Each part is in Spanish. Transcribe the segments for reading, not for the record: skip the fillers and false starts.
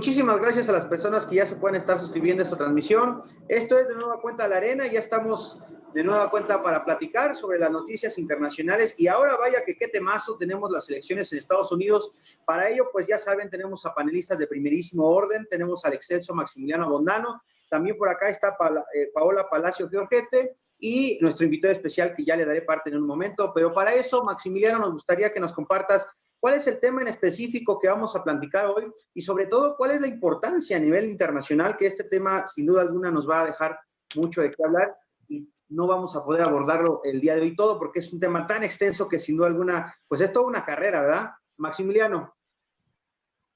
Muchísimas gracias a las personas que ya se pueden estar suscribiendo a esta transmisión. Esto es de nueva cuenta La Arena, ya estamos de nueva cuenta para platicar sobre las noticias internacionales y ahora vaya que qué temazo, tenemos las elecciones en Estados Unidos. Para ello, pues ya saben, tenemos a panelistas de primerísimo orden, tenemos al excelso Maximiliano Bondano, también por acá está Paola Palacio Giorgete y nuestro invitado especial que ya le daré parte en un momento, pero para eso, Maximiliano, nos gustaría que nos compartas ¿cuál es el tema en específico que vamos a platicar hoy? Y sobre todo, ¿cuál es la importancia a nivel internacional? Que este tema, sin duda alguna, nos va a dejar mucho de qué hablar y no vamos a poder abordarlo el día de hoy todo porque es un tema tan extenso que sin duda alguna, pues es toda una carrera, ¿verdad? Maximiliano.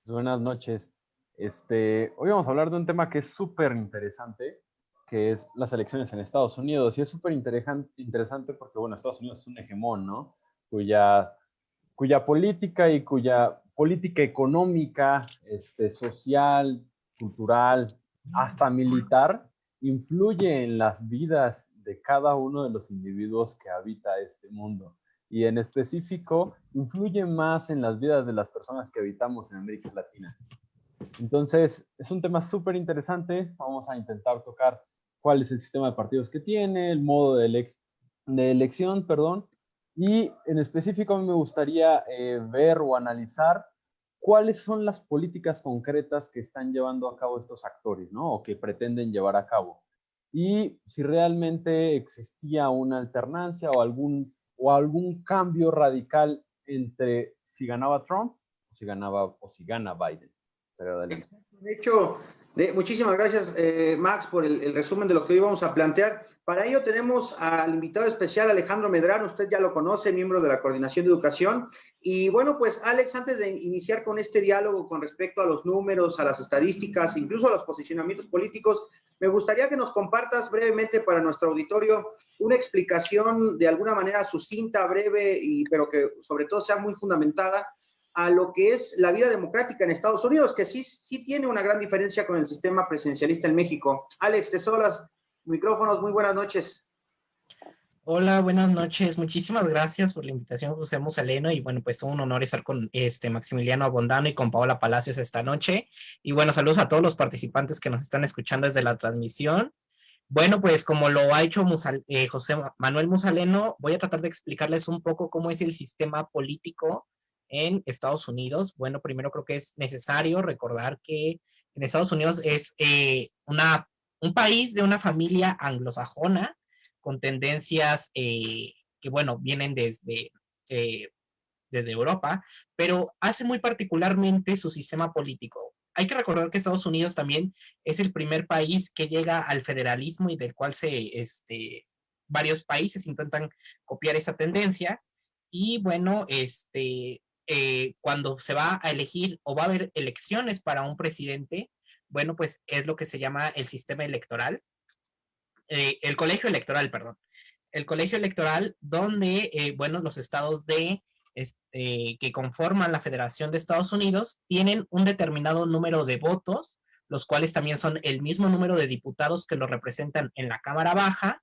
Buenas noches. Hoy vamos a hablar de un tema que es súper interesante, que es las elecciones en Estados Unidos. Y es súper interesante porque, bueno, Estados Unidos es un hegemón, ¿no? Cuya política y cuya política económica, social, cultural, hasta militar, influye en las vidas de cada uno de los individuos que habita este mundo. Y en específico, influye más en las vidas de las personas que habitamos en América Latina. Entonces, es un tema súper interesante. Vamos a intentar tocar cuál es el sistema de partidos que tiene, el modo de elección, perdón, y en específico a mí me gustaría ver o analizar cuáles son las políticas concretas que están llevando a cabo estos actores, ¿no? O que pretenden llevar a cabo. Y si realmente existía una alternancia o algún cambio radical entre si ganaba Trump o si gana Biden. Pero adelante. De hecho, muchísimas gracias, Max, por el resumen de lo que hoy vamos a plantear. Para ello tenemos al invitado especial, Alejandro Medrano, usted ya lo conoce, miembro de la Coordinación de Educación. Y bueno, pues Alex, antes de iniciar con este diálogo con respecto a los números, a las estadísticas, incluso a los posicionamientos políticos, me gustaría que nos compartas brevemente para nuestro auditorio una explicación de alguna manera sucinta, breve, pero que sobre todo sea muy fundamentada a lo que es la vida democrática en Estados Unidos, que sí tiene una gran diferencia con el sistema presidencialista en México. Alex, te cedo los micrófonos, muy buenas noches. Hola, buenas noches. Muchísimas gracias por la invitación, José Musaleno. Y bueno, pues todo un honor estar con Maximiliano Abondano y con Paola Palacios esta noche. Y bueno, saludos a todos los participantes que nos están escuchando desde la transmisión. Bueno, pues como lo ha hecho José Manuel Musaleno, voy a tratar de explicarles un poco cómo es el sistema político en Estados Unidos. Bueno, primero creo que es necesario recordar que en Estados Unidos es un país de una familia anglosajona con tendencias que, bueno, vienen desde Europa, pero hace muy particularmente su sistema político. Hay que recordar que Estados Unidos también es el primer país que llega al federalismo y del cual varios países intentan copiar esa tendencia. Y bueno, cuando se va a elegir o va a haber elecciones para un presidente, bueno, pues es lo que se llama el sistema electoral, el colegio electoral, perdón. El colegio electoral donde, bueno, los estados que conforman la Federación de Estados Unidos tienen un determinado número de votos, los cuales también son el mismo número de diputados que los representan en la Cámara Baja,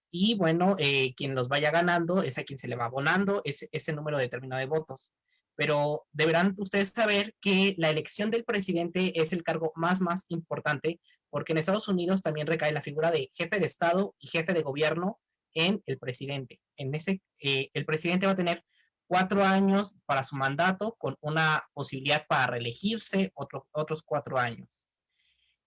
y bueno, quien los vaya ganando es a quien se le va abonando ese número determinado de votos. Pero deberán ustedes saber que la elección del presidente es el cargo más importante, porque en Estados Unidos también recae la figura de jefe de Estado y jefe de gobierno en el presidente. El presidente va a tener 4 años para su mandato, con una posibilidad para reelegirse otros 4 años.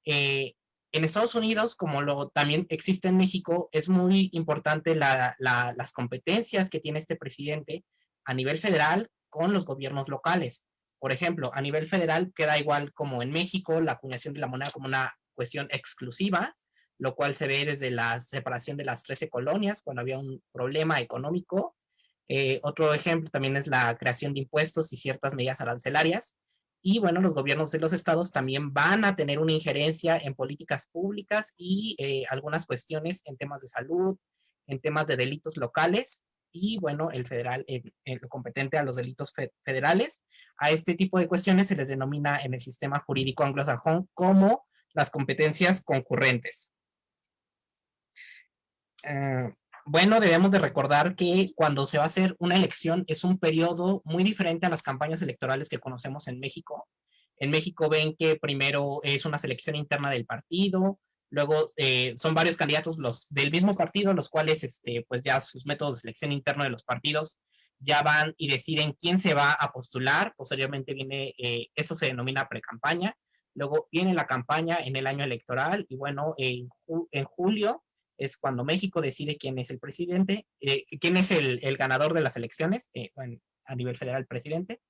En Estados Unidos, como también existe en México, es muy importante las competencias que tiene este presidente a nivel federal con los gobiernos locales. Por ejemplo, a nivel federal queda igual como en México, la acuñación de la moneda como una cuestión exclusiva, lo cual se ve desde la separación de las 13 colonias cuando había un problema económico. Otro ejemplo también es la creación de impuestos y ciertas medidas arancelarias. Y bueno, los gobiernos de los estados también van a tener una injerencia en políticas públicas y algunas cuestiones en temas de salud, en temas de delitos locales, y bueno, el federal, lo competente a los delitos federales. A este tipo de cuestiones se les denomina en el sistema jurídico anglosajón como las competencias concurrentes. Bueno, debemos de recordar que cuando se va a hacer una elección es un periodo muy diferente a las campañas electorales que conocemos en México. En México ven que primero es una selección interna del partido, luego son varios candidatos del mismo partido, los cuales pues ya sus métodos de selección interna de los partidos ya van y deciden quién se va a postular. Posteriormente viene, eso se denomina pre-campaña. Luego viene la campaña en el año electoral y bueno, en julio es cuando México decide quién es el presidente, quién es el ganador de las elecciones, bueno, a nivel federal presidente.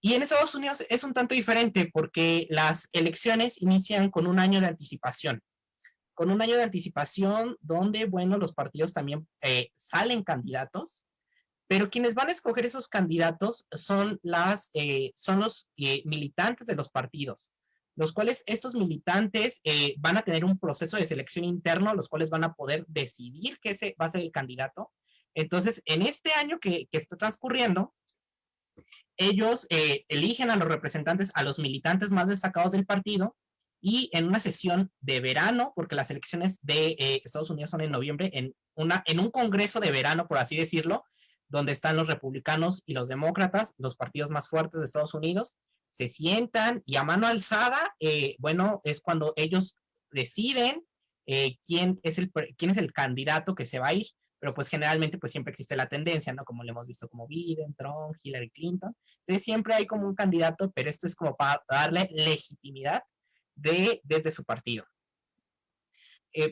Y en Estados Unidos es un tanto diferente porque las elecciones inician con un año de anticipación. Con un año de anticipación donde, bueno, los partidos también salen candidatos, pero quienes van a escoger esos candidatos son los militantes de los partidos, los cuales estos militantes van a tener un proceso de selección interno, los cuales van a poder decidir qué va a ser el candidato. Entonces, en este año que está transcurriendo, ellos eligen a los representantes, a los militantes más destacados del partido, y en una sesión de verano, porque las elecciones de Estados Unidos son en noviembre, en un congreso de verano, por así decirlo, donde están los republicanos y los demócratas, los partidos más fuertes de Estados Unidos, se sientan y a mano alzada, bueno, es cuando ellos deciden quién es el candidato que se va a ir. Pero pues generalmente pues siempre existe la tendencia, ¿no? Como lo hemos visto como Biden, Trump, Hillary Clinton. Entonces siempre hay como un candidato, pero esto es como para darle legitimidad desde su partido.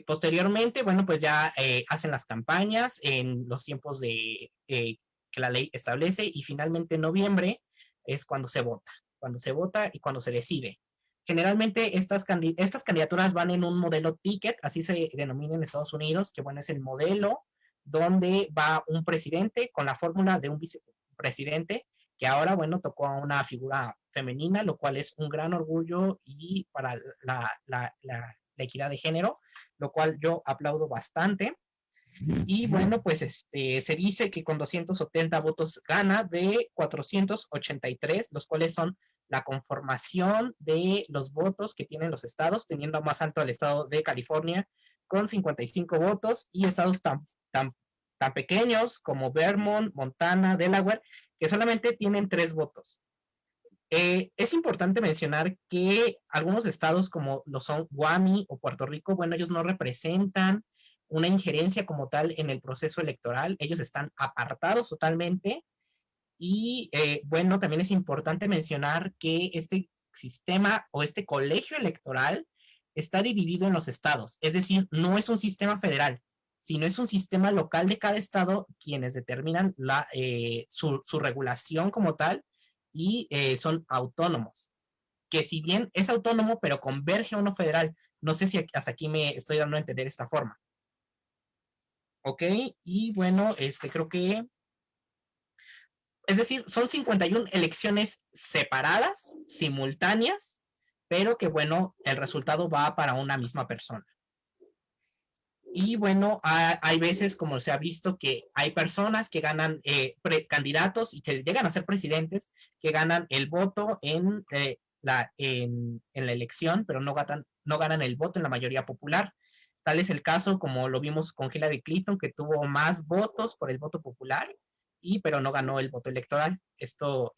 Posteriormente, bueno, pues ya hacen las campañas en los tiempos que la ley establece, y finalmente en noviembre es cuando se vota y cuando se decide. Generalmente estas candidaturas van en un modelo ticket, así se denomina en Estados Unidos, que bueno, es el modelo donde va un presidente con la fórmula de un vicepresidente, que ahora, bueno, tocó a una figura femenina, lo cual es un gran orgullo y para la equidad de género, lo cual yo aplaudo bastante. Y bueno, pues se dice que con 270 votos gana de 483, los cuales son la conformación de los votos que tienen los estados, teniendo más alto al estado de California con 55 votos, y estados tan pequeños como Vermont, Montana, Delaware, que solamente tienen 3 votos. Es importante mencionar que algunos estados como lo son Guam o Puerto Rico, bueno, ellos no representan una injerencia como tal en el proceso electoral, ellos están apartados totalmente. Y bueno, también es importante mencionar que este sistema o este colegio electoral está dividido en los estados, es decir, no es un sistema federal, sino es un sistema local de cada estado quienes determinan su regulación como tal, y son autónomos, que si bien es autónomo, pero converge a uno federal. No sé si hasta aquí me estoy dando a entender esta forma. Ok, y bueno, creo que, es decir, son 51 elecciones separadas, simultáneas, pero que bueno, el resultado va para una misma persona. Y bueno, hay veces, como se ha visto, que hay personas que ganan candidatos y que llegan a ser presidentes, que ganan el voto en la elección, pero no ganan el voto en la mayoría popular. Tal es el caso, como lo vimos con Hillary Clinton, que tuvo más votos por el voto popular, pero no ganó el voto electoral. Esto,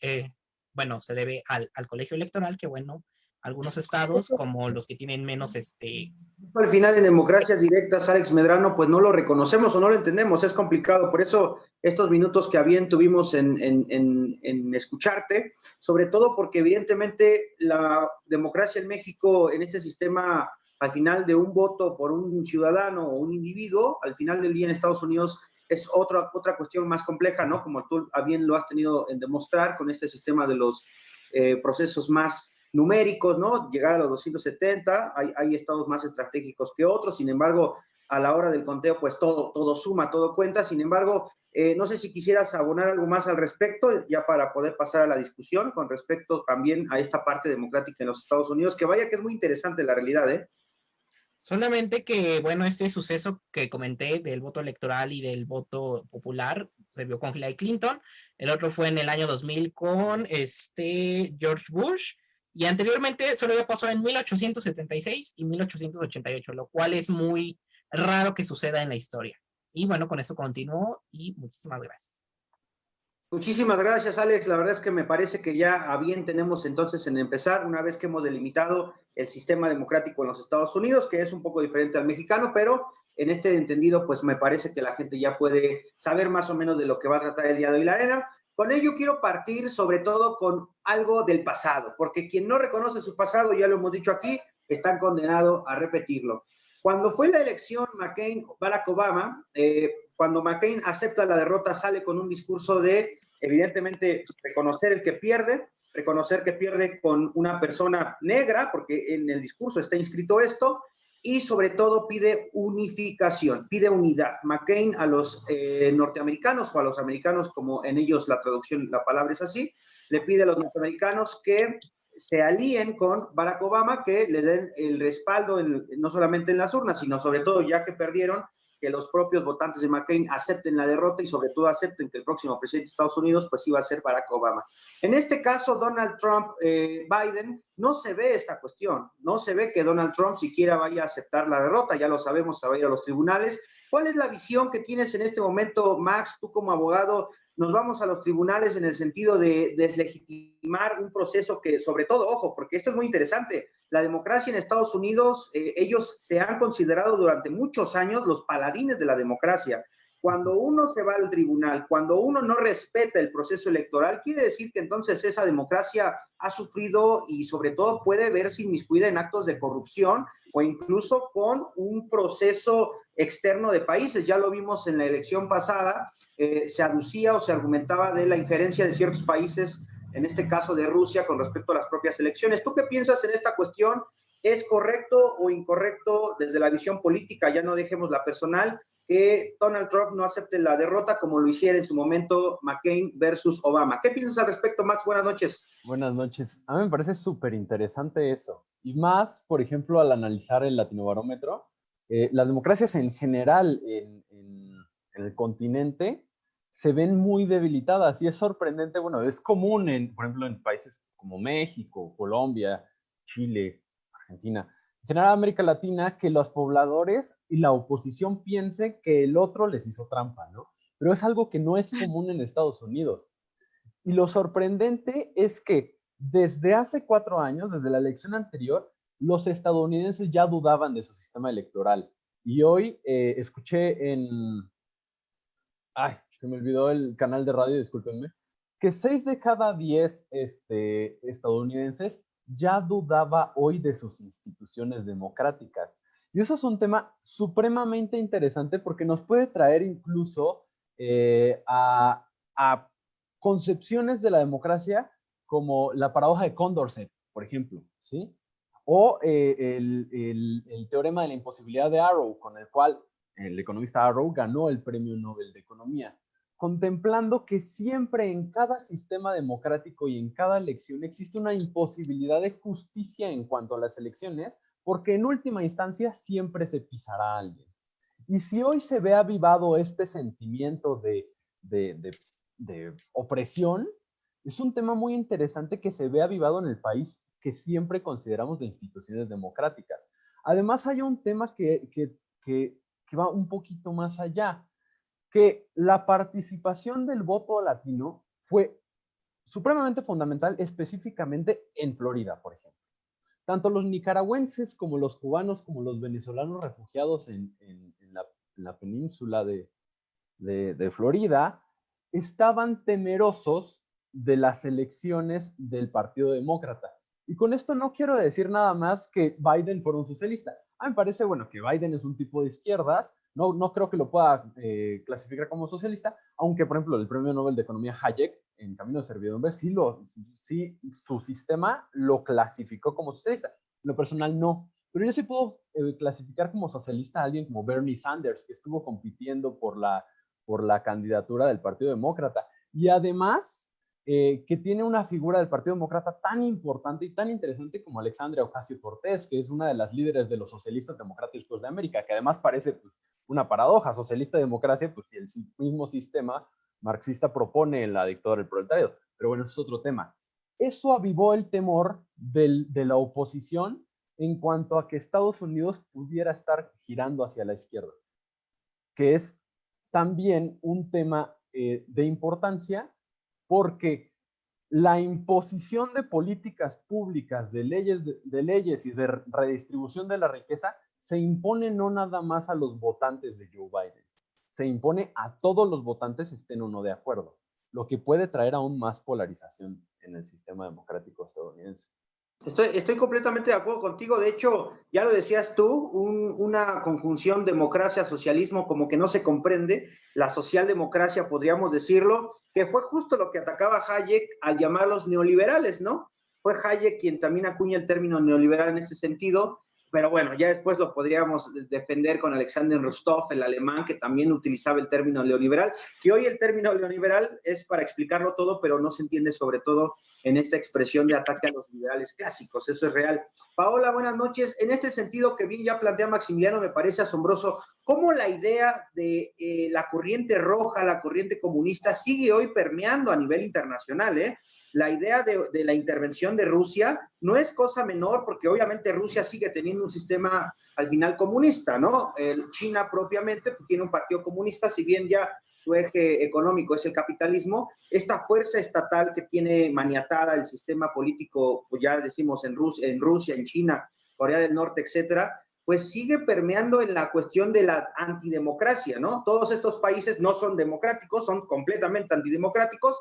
bueno, se debe al colegio electoral, que bueno, algunos estados, como los que tienen menos Al final, en democracias directas, Alex Medrano, pues no lo reconocemos o no lo entendemos, es complicado. Por eso estos minutos que a bien tuvimos en escucharte, sobre todo porque evidentemente la democracia en México, en este sistema, al final de un voto por un ciudadano o un individuo, al final del día en Estados Unidos es otra cuestión más compleja, ¿no? Como tú a bien lo has tenido en demostrar con este sistema de los procesos más numéricos, ¿no? Llegar a los 270, hay estados más estratégicos que otros, sin embargo, a la hora del conteo, pues todo suma, todo cuenta. Sin embargo, no sé si quisieras abonar algo más al respecto, ya para poder pasar a la discusión con respecto también a esta parte democrática en los Estados Unidos, que vaya que es muy interesante la realidad, ¿eh? Solamente que, bueno, este suceso que comenté del voto electoral y del voto popular se vio con Hillary Clinton. El otro fue en el año 2000 con George Bush. Y anteriormente solo había pasado en 1876 y 1888, lo cual es muy raro que suceda en la historia. Y bueno, con eso continúo y muchísimas gracias. Muchísimas gracias, Alex. La verdad es que me parece que ya a bien tenemos entonces en empezar, una vez que hemos delimitado el sistema democrático en los Estados Unidos, que es un poco diferente al mexicano, pero en este entendido, pues me parece que la gente ya puede saber más o menos de lo que va a tratar el día de hoy la arena. Con ello quiero partir sobre todo con algo del pasado, porque quien no reconoce su pasado, ya lo hemos dicho aquí, está condenado a repetirlo. Cuando fue la elección McCain-Barack Obama, cuando McCain acepta la derrota, sale con un discurso de, evidentemente, reconocer que pierde con una persona negra, porque en el discurso está inscrito esto, y sobre todo pide unificación, pide unidad. McCain a los norteamericanos o a los americanos, como en ellos la traducción, la palabra es así, le pide a los norteamericanos que se alíen con Barack Obama, que le den el respaldo no solamente en las urnas, sino sobre todo ya que perdieron, que los propios votantes de McCain acepten la derrota y sobre todo acepten que el próximo presidente de Estados Unidos pues iba a ser Barack Obama. En este caso, Donald Trump, Biden, no se ve esta cuestión, no se ve que Donald Trump siquiera vaya a aceptar la derrota, ya lo sabemos, se va a ir a los tribunales. ¿Cuál es la visión que tienes en este momento, Max, tú como abogado? Nos vamos a los tribunales en el sentido de deslegitimar un proceso que, sobre todo, ojo, porque esto es muy interesante, la democracia en Estados Unidos, ellos se han considerado durante muchos años los paladines de la democracia. Cuando uno se va al tribunal, cuando uno no respeta el proceso electoral, quiere decir que entonces esa democracia ha sufrido y sobre todo puede verse inmiscuida en actos de corrupción o incluso con un proceso externo de países. Ya lo vimos en la elección pasada, se aducía o se argumentaba de la injerencia de ciertos países, en este caso de Rusia, con respecto a las propias elecciones. ¿Tú qué piensas en esta cuestión? ¿Es correcto o incorrecto desde la visión política? Ya no dejemos la personal, que Donald Trump no acepte la derrota como lo hiciera en su momento McCain versus Obama. ¿Qué piensas al respecto, Max? Buenas noches. Buenas noches. A mí me parece súper interesante eso. Y más, por ejemplo, al analizar el Latinobarómetro, las democracias en general en el continente se ven muy debilitadas y es sorprendente. Bueno, es común, por ejemplo, en países como México, Colombia, Chile, Argentina, en general América Latina, que los pobladores y la oposición piensen que el otro les hizo trampa, ¿no? Pero es algo que no es común en Estados Unidos. Y lo sorprendente es que desde hace 4 años, desde la elección anterior, los estadounidenses ya dudaban de su sistema electoral. Y hoy escuché ay, se me olvidó el canal de radio, discúlpenme, que 6 de cada 10 estadounidenses ya dudaba hoy de sus instituciones democráticas. Y eso es un tema supremamente interesante porque nos puede traer incluso a concepciones de la democracia como la paradoja de Condorcet, por ejemplo, ¿sí? O el teorema de la imposibilidad de Arrow, con el cual el economista Arrow ganó el Premio Nobel de Economía, contemplando que siempre en cada sistema democrático y en cada elección existe una imposibilidad de justicia en cuanto a las elecciones, porque en última instancia siempre se pisará a alguien. Y si hoy se ve avivado este sentimiento de opresión, es un tema muy interesante que se ve avivado en el país que siempre consideramos de instituciones democráticas. Además, hay un tema que va un poquito más allá, que la participación del voto latino fue supremamente fundamental, específicamente en Florida, por ejemplo. Tanto los nicaragüenses como los cubanos, como los venezolanos refugiados en la península de Florida, estaban temerosos de las elecciones del Partido Demócrata. Y con esto no quiero decir nada más que Biden fuera un socialista. A mí me parece, bueno, que Biden es un tipo de izquierdas, no creo que lo pueda clasificar como socialista, aunque, por ejemplo, el Premio Nobel de Economía Hayek, en Camino de Servidumbre, sí su sistema lo clasificó como socialista. Lo personal no. Pero yo sí puedo clasificar como socialista a alguien como Bernie Sanders, que estuvo compitiendo por la candidatura del Partido Demócrata. Y además, que tiene una figura del Partido Demócrata tan importante y tan interesante como Alexandria Ocasio-Cortez, que es una de las líderes de los socialistas democráticos de América, que además parece pues, una paradoja, socialista-democracia, pues si el mismo sistema marxista propone la dictadura del proletariado. Pero bueno, eso es otro tema. Eso avivó el temor de la oposición en cuanto a que Estados Unidos pudiera estar girando hacia la izquierda, que es también un tema de importancia porque la imposición de políticas públicas, de leyes y de redistribución de la riqueza se impone no nada más a los votantes de Joe Biden, se impone a todos los votantes estén o no de acuerdo, lo que puede traer aún más polarización en el sistema democrático estadounidense. Estoy completamente de acuerdo contigo. De hecho, ya lo decías tú, una conjunción democracia-socialismo como que no se comprende. La socialdemocracia, podríamos decirlo, que fue justo lo que atacaba Hayek al llamarlos neoliberales, ¿no? Fue Hayek quien también acuña el término neoliberal en este sentido, pero bueno, ya después lo podríamos defender con Alexander Rostov, el alemán, que también utilizaba el término neoliberal, que hoy el término neoliberal es para explicarlo todo, pero no se entiende sobre todo en esta expresión de ataque a los liberales clásicos, eso es real. Paola, buenas noches. En este sentido que bien ya plantea Maximiliano, me parece asombroso cómo la idea de la corriente roja, la corriente comunista, sigue hoy permeando a nivel internacional, ¿eh? La idea de la intervención de Rusia no es cosa menor, porque obviamente Rusia sigue teniendo un sistema al final comunista, ¿no? China propiamente tiene un partido comunista, si bien ya su eje económico es el capitalismo, esta fuerza estatal que tiene maniatada el sistema político, pues ya decimos en Rusia, en China, Corea del Norte, etcétera, pues sigue permeando en la cuestión de la antidemocracia, ¿no? Todos estos países no son democráticos, son completamente antidemocráticos,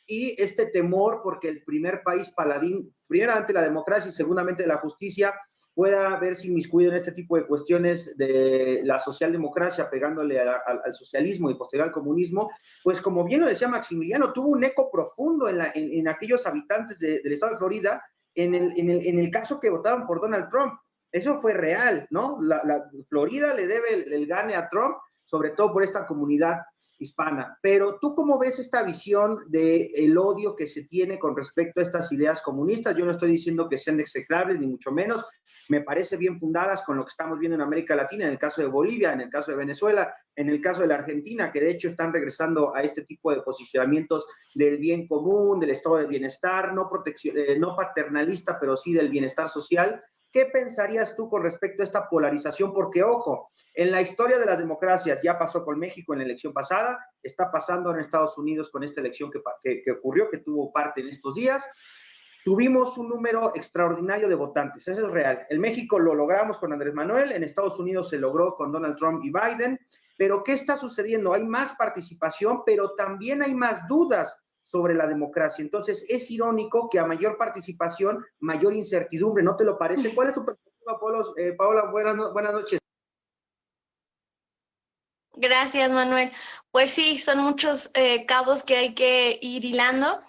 y este temor porque el primer país paladín, primeramente la democracia y segundamente la justicia, pueda verse inmiscuido en este tipo de cuestiones de la socialdemocracia, pegándole al socialismo y posterior al comunismo, pues como bien lo decía Maximiliano, tuvo un eco profundo en aquellos habitantes del estado de Florida, en el caso que votaron por Donald Trump. Eso fue real, ¿no? Florida le debe el gane a Trump, sobre todo por esta comunidad hispana. Pero ¿tú cómo ves esta visión del odio que se tiene con respecto a estas ideas comunistas? Yo no estoy diciendo que sean execrables, ni mucho menos. Me parece bien fundadas con lo que estamos viendo en América Latina, en el caso de Bolivia, en el caso de Venezuela, en el caso de la Argentina, que de hecho están regresando a este tipo de posicionamientos del bien común, del estado de bienestar, no paternalista, pero sí del bienestar social. ¿Qué pensarías tú con respecto a esta polarización? Porque, ojo, en la historia de las democracias, ya pasó con México en la elección pasada, está pasando en Estados Unidos con esta elección que ocurrió, que tuvo parte en estos días. Tuvimos un número extraordinario de votantes, eso es real. En México lo logramos con Andrés Manuel, en Estados Unidos se logró con Donald Trump y Biden, pero ¿qué está sucediendo? Hay más participación, pero también hay más dudas sobre la democracia. Entonces, es irónico que a mayor participación, mayor incertidumbre, ¿no te lo parece? ¿Cuál es tu perspectiva, Paola? Buenas noches. Gracias, Manuel. Pues sí, son muchos cabos que hay que ir hilando,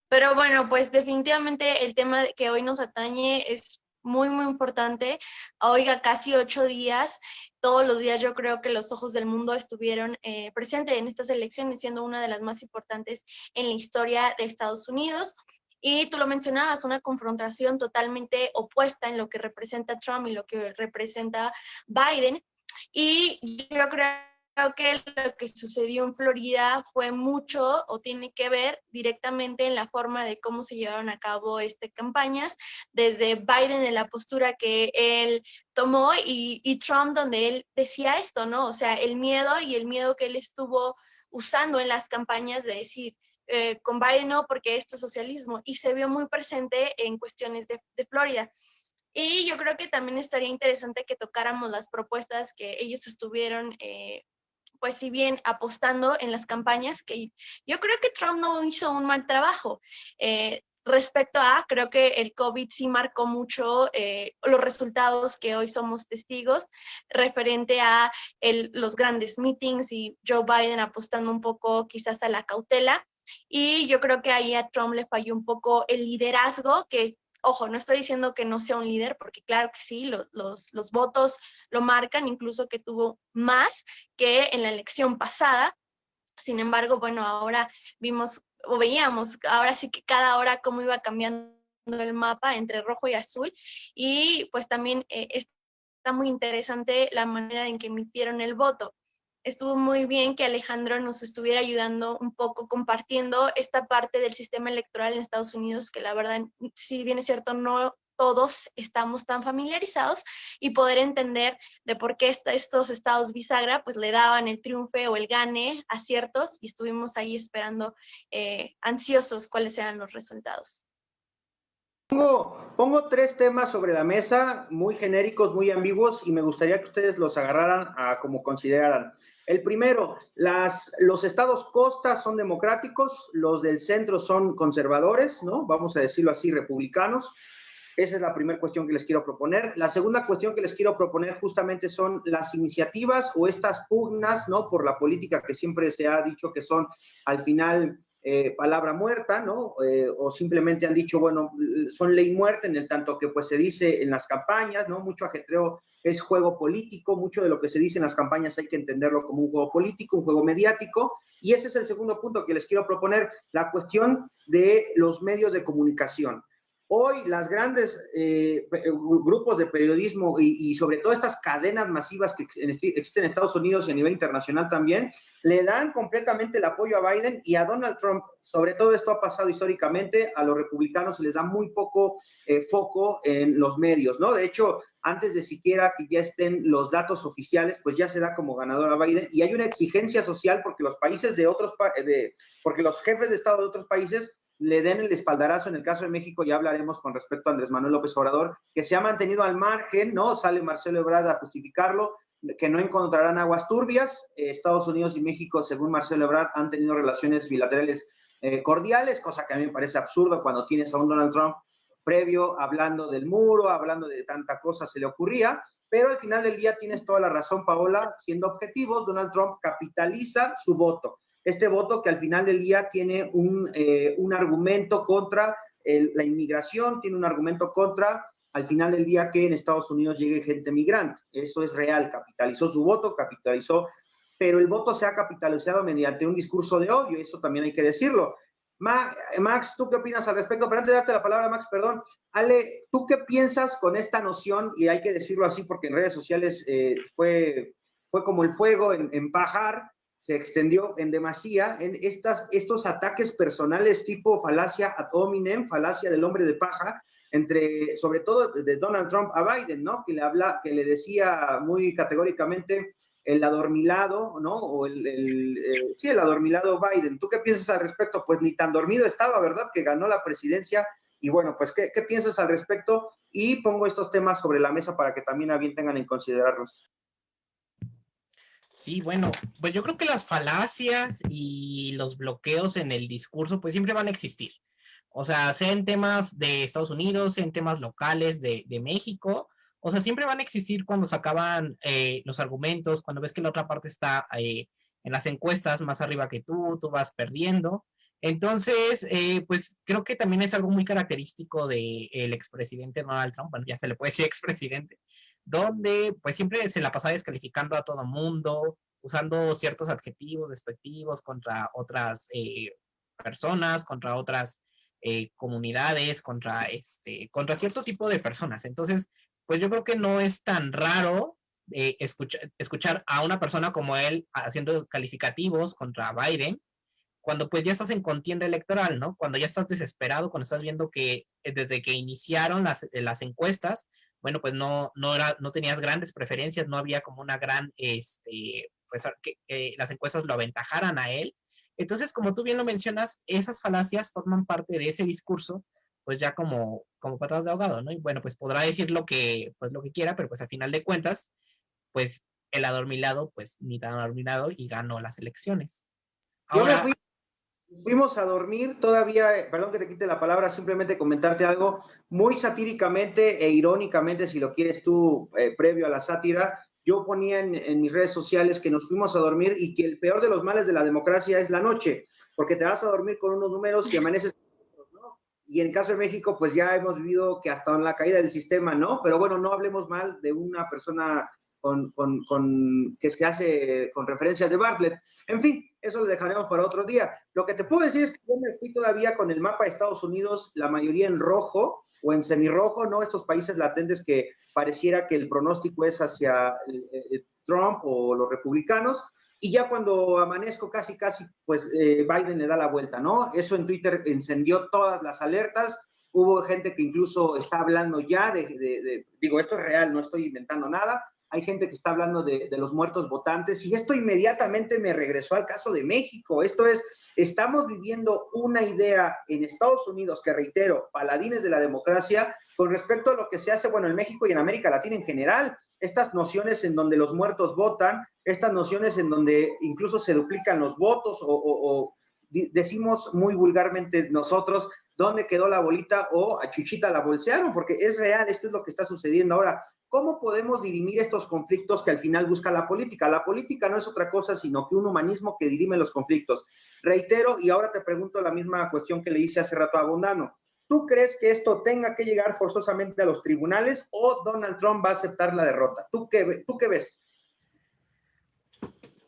pero bueno, pues definitivamente el tema que hoy nos atañe es muy, muy importante. Oiga, casi 8 días, todos los días yo creo que los ojos del mundo estuvieron presentes en estas elecciones, siendo una de las más importantes en la historia de Estados Unidos. Y tú lo mencionabas, una confrontación totalmente opuesta en lo que representa Trump y lo que representa Biden. Y yo creo que lo que sucedió en Florida fue mucho o tiene que ver directamente en la forma de cómo se llevaron a cabo campañas, desde Biden en la postura que él tomó y Trump donde él decía esto, ¿no? O sea, el miedo que él estuvo usando en las campañas de decir, con Biden no, porque esto es socialismo, y se vio muy presente en cuestiones de Florida. Y yo creo que también estaría interesante que tocáramos las propuestas que ellos estuvieron, pues si bien apostando en las campañas, que yo creo que Trump no hizo un mal trabajo. Respecto a, creo que el COVID sí marcó mucho los resultados que hoy somos testigos, referente a los grandes meetings y Joe Biden apostando un poco quizás a la cautela. Y yo creo que ahí a Trump le falló un poco el liderazgo, que ojo, no estoy diciendo que no sea un líder, porque claro que sí, los votos lo marcan, incluso que tuvo más que en la elección pasada. Sin embargo, bueno, ahora veíamos, ahora sí que cada hora cómo iba cambiando el mapa entre rojo y azul, y pues también está muy interesante la manera en que emitieron el voto. Estuvo muy bien que Alejandro nos estuviera ayudando un poco compartiendo esta parte del sistema electoral en Estados Unidos, que la verdad, si bien es cierto, no todos estamos tan familiarizados y poder entender de por qué estos estados bisagra pues le daban el triunfo o el gane a ciertos y estuvimos ahí esperando ansiosos cuáles eran los resultados. Pongo 3 temas sobre la mesa, muy genéricos, muy ambiguos, y me gustaría que ustedes los agarraran a como consideraran. El primero, los estados costa son democráticos, los del centro son conservadores, ¿no? Vamos a decirlo así, republicanos. Esa es la primera cuestión que les quiero proponer. La segunda cuestión que les quiero proponer justamente son las iniciativas o estas pugnas, ¿no? Por la política que siempre se ha dicho que son al final palabra muerta, ¿no? O simplemente han dicho, bueno, son ley muerta en el tanto que pues se dice en las campañas, ¿no? Mucho ajetreo es juego político, mucho de lo que se dice en las campañas hay que entenderlo como un juego político, un juego mediático, y ese es el segundo punto que les quiero proponer, la cuestión de los medios de comunicación. Hoy las grandes grupos de periodismo y sobre todo estas cadenas masivas que existen en Estados Unidos y a nivel internacional también, le dan completamente el apoyo a Biden y a Donald Trump. Sobre todo esto ha pasado históricamente, a los republicanos se les da muy poco foco en los medios, ¿no? De hecho, antes de siquiera que ya estén los datos oficiales, pues ya se da como ganador a Biden y hay una exigencia social porque los países porque los jefes de Estado de otros países le den el espaldarazo. En el caso de México ya hablaremos con respecto a Andrés Manuel López Obrador, que se ha mantenido al margen, ¿no? Sale Marcelo Ebrard a justificarlo, que no encontrarán aguas turbias. Estados Unidos y México, según Marcelo Ebrard, han tenido relaciones bilaterales cordiales, cosa que a mí me parece absurdo cuando tienes a un Donald Trump previo hablando del muro, hablando de tanta cosa se le ocurría, pero al final del día tienes toda la razón, Paola, siendo objetivos, Donald Trump capitaliza su voto. Este voto que al final del día tiene un argumento contra la inmigración, tiene un argumento contra, al final del día, que en Estados Unidos llegue gente migrante. Eso es real, capitalizó su voto, pero el voto se ha capitalizado mediante un discurso de odio, eso también hay que decirlo. Max, ¿tú qué opinas al respecto? Pero antes de darte la palabra, Max, perdón. Ale, ¿tú qué piensas con esta noción? Y hay que decirlo así porque en redes sociales fue como el fuego en pajar, se extendió en demasía en estos ataques personales tipo falacia ad hominem, falacia del hombre de paja, sobre todo de Donald Trump a Biden, ¿no? Que le decía muy categóricamente el adormilado, ¿no? O sí, el adormilado Biden. ¿Tú qué piensas al respecto? Pues ni tan dormido estaba, ¿verdad? Que ganó la presidencia. Y bueno, pues, ¿qué piensas al respecto? Y pongo estos temas sobre la mesa para que también a bien tengan en considerarlos. Sí, bueno, pues yo creo que las falacias y los bloqueos en el discurso pues siempre van a existir. O sea, sea en temas de Estados Unidos, sea en temas locales de México, o sea, siempre van a existir cuando se acaban los argumentos, cuando ves que la otra parte está en las encuestas más arriba que tú vas perdiendo. Entonces, pues creo que también es algo muy característico del expresidente Donald Trump, bueno, ya se le puede decir expresidente, donde pues siempre se la pasaba descalificando a todo mundo, usando ciertos adjetivos despectivos contra otras personas, contra otras comunidades, contra cierto tipo de personas. Entonces, pues yo creo que no es tan raro escuchar a una persona como él haciendo calificativos contra Biden, cuando pues ya estás en contienda electoral, ¿no? Cuando ya estás desesperado, cuando estás viendo que desde que iniciaron las encuestas, bueno, pues no tenías grandes preferencias, no había como una gran, pues que las encuestas lo aventajaran a él. Entonces, como tú bien lo mencionas, esas falacias forman parte de ese discurso, pues ya como patadas de ahogado, ¿no? Y bueno, pues podrá decir lo que quiera, pero pues al final de cuentas, pues el adormilado, pues ni tan adormilado y ganó las elecciones. Ahora, Fuimos a dormir todavía, perdón que te quite la palabra, simplemente comentarte algo muy satíricamente e irónicamente, si lo quieres tú, previo a la sátira. Yo ponía en mis redes sociales que nos fuimos a dormir y que el peor de los males de la democracia es la noche, porque te vas a dormir con unos números y amaneces con otros, ¿no? Y en el caso de México, pues ya hemos vivido que hasta en la caída del sistema, ¿no? Pero bueno, no hablemos mal de una persona que se hace con referencias de Bartlett. En fin, eso lo dejaremos para otro día. Lo que te puedo decir es que yo me fui todavía con el mapa de Estados Unidos, la mayoría en rojo o en semirrojo, ¿no? Estos países latentes que pareciera que el pronóstico es hacia Trump o los republicanos. Y ya cuando amanezco casi, pues Biden le da la vuelta, ¿no? Eso en Twitter encendió todas las alertas. hubo gente que incluso está hablando ya digo, esto es real, no estoy inventando nada, hay gente que está hablando de los muertos votantes, y esto inmediatamente me regresó al caso de México. Esto es, estamos viviendo una idea en Estados Unidos que, reitero, paladines de la democracia, con respecto a lo que se hace, bueno, en México y en América Latina en general, estas nociones en donde los muertos votan, estas nociones en donde incluso se duplican los votos, o decimos muy vulgarmente nosotros, ¿dónde quedó la bolita? O a Chuchita la bolsearon, porque es real, esto es lo que está sucediendo ahora. ¿Cómo podemos dirimir estos conflictos que al final busca la política? La política no es otra cosa sino que un humanismo que dirime los conflictos. Reitero, y ahora te pregunto la misma cuestión que le hice hace rato a Bondano. ¿Tú crees que esto tenga que llegar forzosamente a los tribunales o Donald Trump va a aceptar la derrota? ¿Tú qué ves?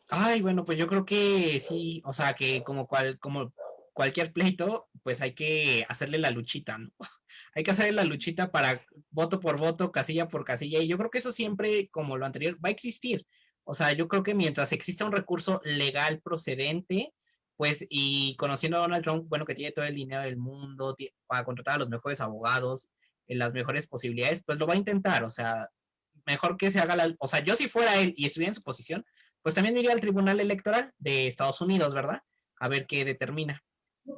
Ay, bueno, pues yo creo que sí, o sea, que como cualquier pleito, pues hay que hacerle la luchita, ¿no? Hay que hacerle la luchita para voto por voto, casilla por casilla, y yo creo que eso siempre, como lo anterior, va a existir. O sea, yo creo que mientras exista un recurso legal procedente, pues, y conociendo a Donald Trump, bueno, que tiene todo el dinero del mundo para contratar a los mejores abogados, en las mejores posibilidades, pues lo va a intentar, o sea, mejor que se haga o sea, yo si fuera él y estuviera en su posición, pues también me iría al Tribunal Electoral de Estados Unidos, ¿verdad? A ver qué determina.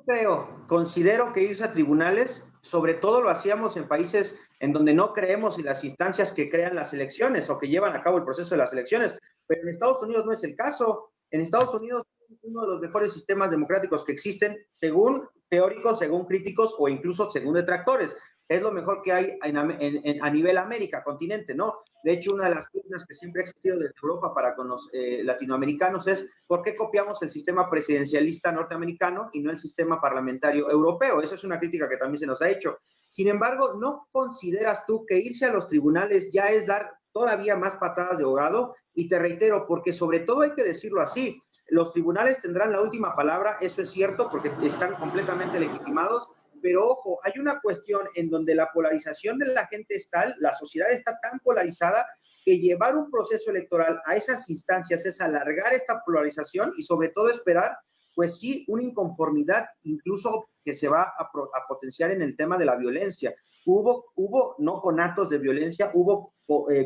Yo considero que irse a tribunales, sobre todo lo hacíamos en países en donde no creemos en las instancias que crean las elecciones o que llevan a cabo el proceso de las elecciones, pero en Estados Unidos no es el caso. En Estados Unidos es uno de los mejores sistemas democráticos que existen, según teóricos, según críticos o incluso según detractores. Es lo mejor que hay a nivel América, continente, ¿no? De hecho, una de las pugnas que siempre ha existido desde Europa para con los latinoamericanos es ¿por qué copiamos el sistema presidencialista norteamericano y no el sistema parlamentario europeo? Eso es una crítica que también se nos ha hecho. Sin embargo, ¿no consideras tú que irse a los tribunales ya es dar todavía más patadas de ahogado? Y te reitero, porque sobre todo hay que decirlo así, los tribunales tendrán la última palabra, eso es cierto, porque están completamente legitimados, pero ojo, hay una cuestión en donde la polarización de la gente es tal, la sociedad está tan polarizada, que llevar un proceso electoral a esas instancias es alargar esta polarización y sobre todo esperar, pues sí, una inconformidad incluso que se va a potenciar en el tema de la violencia. Hubo no conatos de violencia, hubo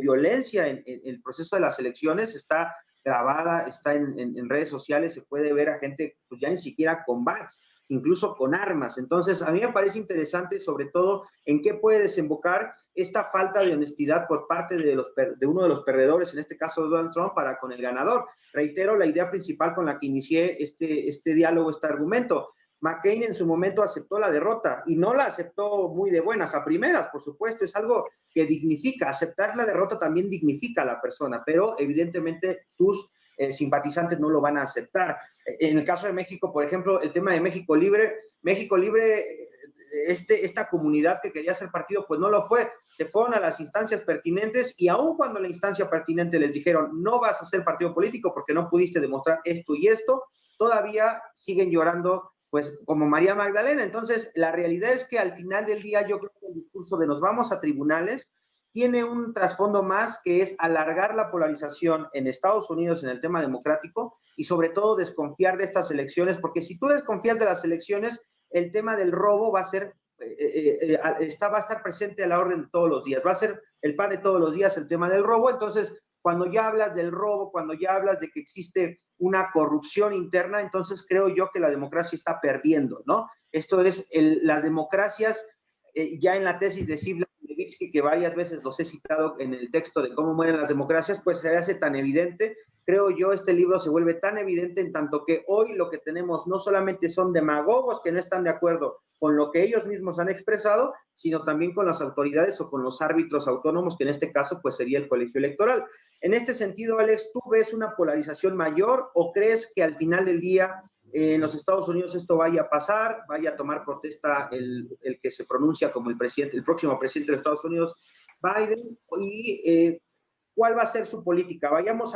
violencia en el proceso de las elecciones, está grabada, está en redes sociales, se puede ver a gente pues ya ni siquiera con bats, incluso con armas. Entonces, a mí me parece interesante, sobre todo, en qué puede desembocar esta falta de honestidad por parte de uno de los perdedores, en este caso Donald Trump, para con el ganador. Reitero la idea principal con la que inicié este diálogo, este argumento. McCain en su momento aceptó la derrota y no la aceptó muy de buenas a primeras, por supuesto, es algo que dignifica. Aceptar la derrota también dignifica a la persona, pero evidentemente tus simpatizantes no lo van a aceptar. En el caso de México, por ejemplo, el tema de México Libre, esta comunidad que quería ser partido, pues no lo fue, se fueron a las instancias pertinentes y aun cuando la instancia pertinente les dijeron no vas a ser partido político porque no pudiste demostrar esto y esto, todavía siguen llorando pues como María Magdalena. Entonces, la realidad es que al final del día yo creo que el discurso de nos vamos a tribunales tiene un trasfondo más que es alargar la polarización en Estados Unidos en el tema democrático y sobre todo desconfiar de estas elecciones, porque si tú desconfías de las elecciones, el tema del robo va a ser, va a estar presente a la orden de todos los días, va a ser el pan de todos los días el tema del robo. Entonces, cuando ya hablas del robo, cuando ya hablas de que existe una corrupción interna, entonces creo yo que la democracia está perdiendo, ¿no? Esto es, las democracias, ya en la tesis de Sibla, que varias veces los he citado en el texto de cómo mueren las democracias, pues se hace tan evidente. Creo yo este libro se vuelve tan evidente en tanto que hoy lo que tenemos no solamente son demagogos que no están de acuerdo con lo que ellos mismos han expresado, sino también con las autoridades o con los árbitros autónomos, que en este caso pues sería el colegio electoral. En este sentido, Alex, ¿tú ves una polarización mayor o crees que al final del día en los Estados Unidos esto vaya a pasar, vaya a tomar protesta el que se pronuncia como el próximo presidente de los Estados Unidos, Biden, y cuál va a ser su política? Vayamos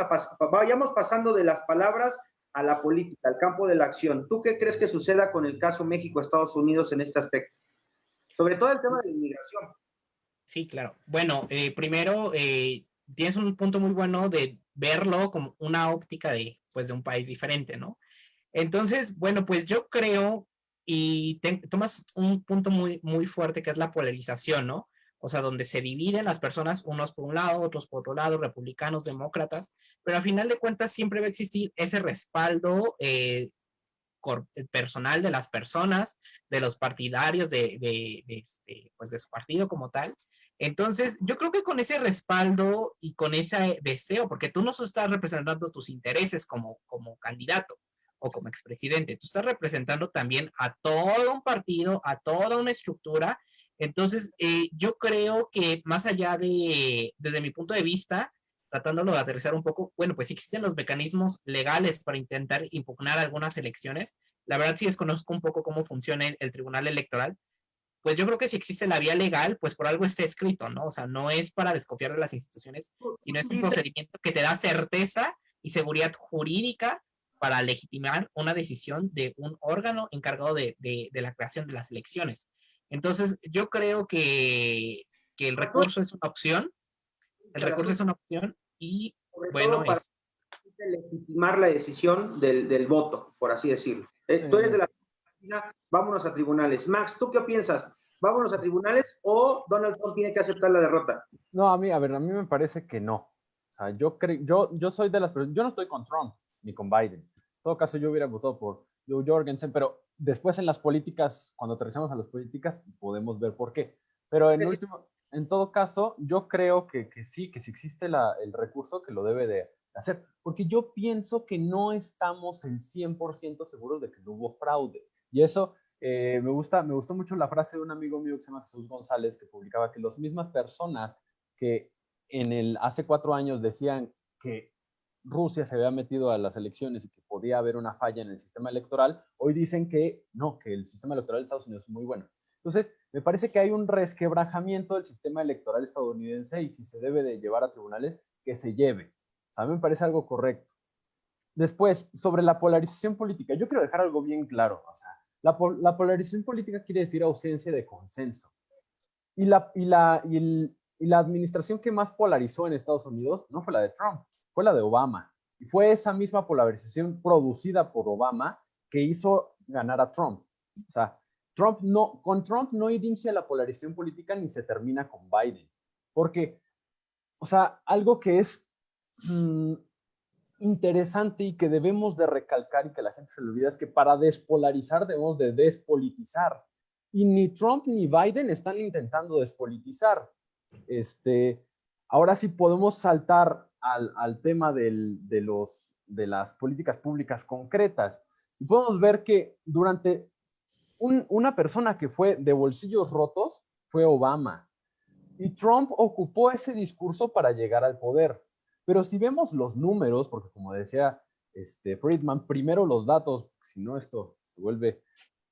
pasando de las palabras a la política, al campo de la acción. ¿Tú qué crees que suceda con el caso México-Estados Unidos en este aspecto? Sobre todo el tema de la inmigración. Sí, claro. Bueno, primero, tienes un punto muy bueno de verlo como una óptica de un país diferente, ¿no? Entonces, bueno, pues yo creo y tomas un punto muy, muy fuerte que es la polarización, ¿no? O sea, donde se dividen las personas, unos por un lado, otros por otro lado, republicanos, demócratas, pero al final de cuentas siempre va a existir ese respaldo personal de las personas, de los partidarios pues de su partido como tal. Entonces, yo creo que con ese respaldo y con ese deseo, porque tú no solo estás representando tus intereses como candidato o como expresidente, tú estás representando también a todo un partido, a toda una estructura. Entonces, yo creo que más allá desde mi punto de vista, tratándolo de aterrizar un poco, bueno, pues existen los mecanismos legales para intentar impugnar algunas elecciones. La verdad sí desconozco un poco cómo funciona el Tribunal Electoral. Pues yo creo que si existe la vía legal, pues por algo está escrito, ¿no? O sea, no es para desconfiar de las instituciones, sino es un procedimiento que te da certeza y seguridad jurídica para legitimar una decisión de un órgano encargado de la creación de las elecciones. Entonces, yo creo que el recurso es una opción. El recurso es una opción y, bueno, para legitimar la decisión del voto, por así decirlo. Tú eres de la Argentina, vámonos a tribunales. Max, ¿tú qué piensas? ¿Vámonos a tribunales o Donald Trump tiene que aceptar la derrota? No, a mí me parece que no. O sea, yo soy de las personas, yo no estoy con Trump ni con Biden. En todo caso, yo hubiera votado por Joe Jorgensen, pero después en las políticas, cuando aterrizamos a las políticas, podemos ver por qué. Pero en todo caso, yo creo que sí, que si existe el recurso, que lo debe de hacer. Porque yo pienso que no estamos el 100% seguros de que no hubo fraude. Y eso me gustó mucho la frase de un amigo mío que se llama Jesús González, que publicaba que las mismas personas que hace 4 años decían que Rusia se había metido a las elecciones y que podía haber una falla en el sistema electoral, hoy dicen que no, que el sistema electoral de Estados Unidos es muy bueno. Entonces, me parece que hay un resquebrajamiento del sistema electoral estadounidense y si se debe de llevar a tribunales, que se lleve. O sea, a mí me parece algo correcto. Después, sobre la polarización política, yo quiero dejar algo bien claro. O sea, la polarización política quiere decir ausencia de consenso. Y la administración que más polarizó en Estados Unidos no fue la de Trump, fue la de Obama. Y fue esa misma polarización producida por Obama que hizo ganar a Trump. O sea, con Trump no inicia la polarización política ni se termina con Biden. Porque, o sea, algo que es interesante y que debemos de recalcar y que la gente se le olvida es que para despolarizar debemos de despolitizar. Y ni Trump ni Biden están intentando despolitizar. Ahora sí podemos saltar al tema de las políticas públicas concretas. Y podemos ver que durante una persona que fue de bolsillos rotos fue Obama. Y Trump ocupó ese discurso para llegar al poder. Pero si vemos los números, porque como decía Friedman, primero los datos, si no esto se vuelve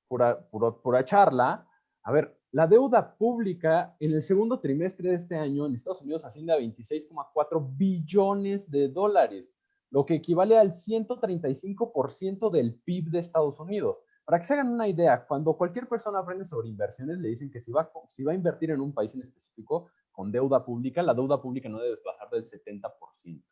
pura charla. A ver, la deuda pública en el segundo trimestre de este año en Estados Unidos asciende a 26,4 billones de dólares, lo que equivale al 135% del PIB de Estados Unidos. Para que se hagan una idea, cuando cualquier persona aprende sobre inversiones, le dicen que si va a invertir en un país en específico con deuda pública, la deuda pública no debe bajar del 70%.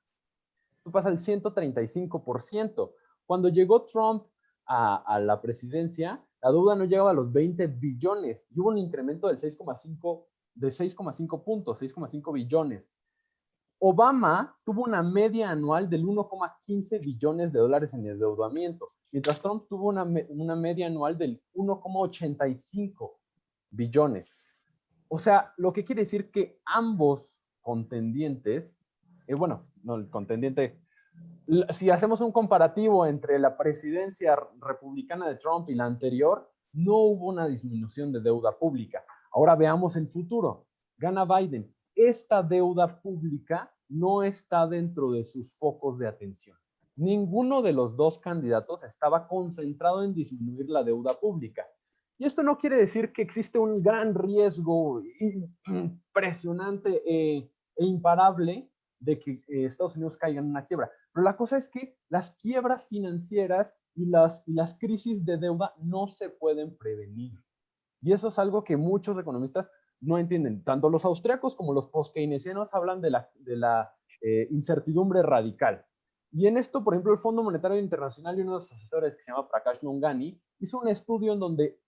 Esto pasa al 135%. Cuando llegó Trump a la presidencia, la deuda no llegaba a los 20 billones y hubo un incremento del 6,5 puntos, 6,5 billones. Obama tuvo una media anual del 1,15 billones de dólares en endeudamiento, mientras Trump tuvo una media anual del 1,85 billones. O sea, lo que quiere decir que ambos contendientes, no, el contendiente, si hacemos un comparativo entre la presidencia republicana de Trump y la anterior, no hubo una disminución de deuda pública. Ahora veamos el futuro. Gana Biden. Esta deuda pública no está dentro de sus focos de atención. Ninguno de los dos candidatos estaba concentrado en disminuir la deuda pública. Y esto no quiere decir que existe un gran riesgo impresionante e imparable de que Estados Unidos caiga en una quiebra. Pero la cosa es que las quiebras financieras y las crisis de deuda no se pueden prevenir. Y eso es algo que muchos economistas no entienden. Tanto los austriacos como los post-keynesianos hablan de la incertidumbre radical. Y en esto, por ejemplo, el Fondo Monetario Internacional y uno de sus asesores, que se llama Prakash Nungani, hizo un estudio en donde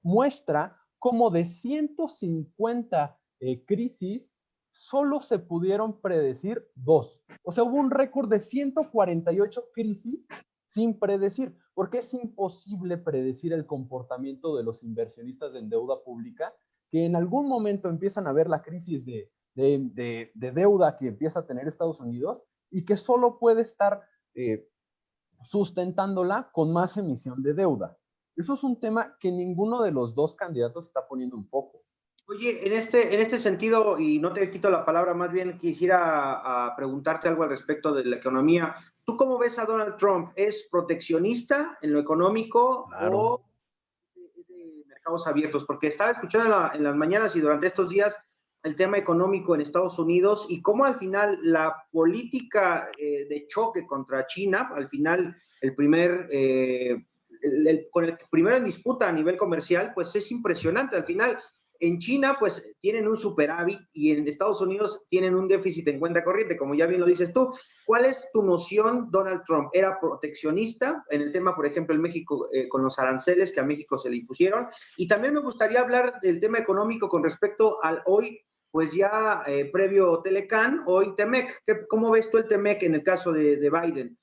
muestra cómo de 150 crisis solo se pudieron predecir 2. O sea, hubo un récord de 148 crisis sin predecir, porque es imposible predecir el comportamiento de los inversionistas en deuda pública, que en algún momento empiezan a ver la crisis de deuda que empieza a tener Estados Unidos y que solo puede estar sustentándola con más emisión de deuda. Eso es un tema que ninguno de los dos candidatos está poniendo en foco. Oye, en este sentido, y no te quito la palabra, más bien quisiera preguntarte algo al respecto de la economía. ¿Tú cómo ves a Donald Trump? ¿Es proteccionista en lo económico o de mercados abiertos? Porque estaba escuchando en las mañanas y durante estos días el tema económico en Estados Unidos y cómo al final la política de choque contra China, al final con el primero en disputa a nivel comercial, pues es impresionante. Al final, en China, pues tienen un superávit y en Estados Unidos tienen un déficit en cuenta corriente, como ya bien lo dices tú. ¿Cuál es tu noción, Donald Trump? ¿Era proteccionista en el tema, por ejemplo, en México, con los aranceles que a México se le impusieron? Y también me gustaría hablar del tema económico con respecto al hoy, pues ya previo Telecán, hoy Temec. ¿Cómo ves tú el Temec en el caso de Biden?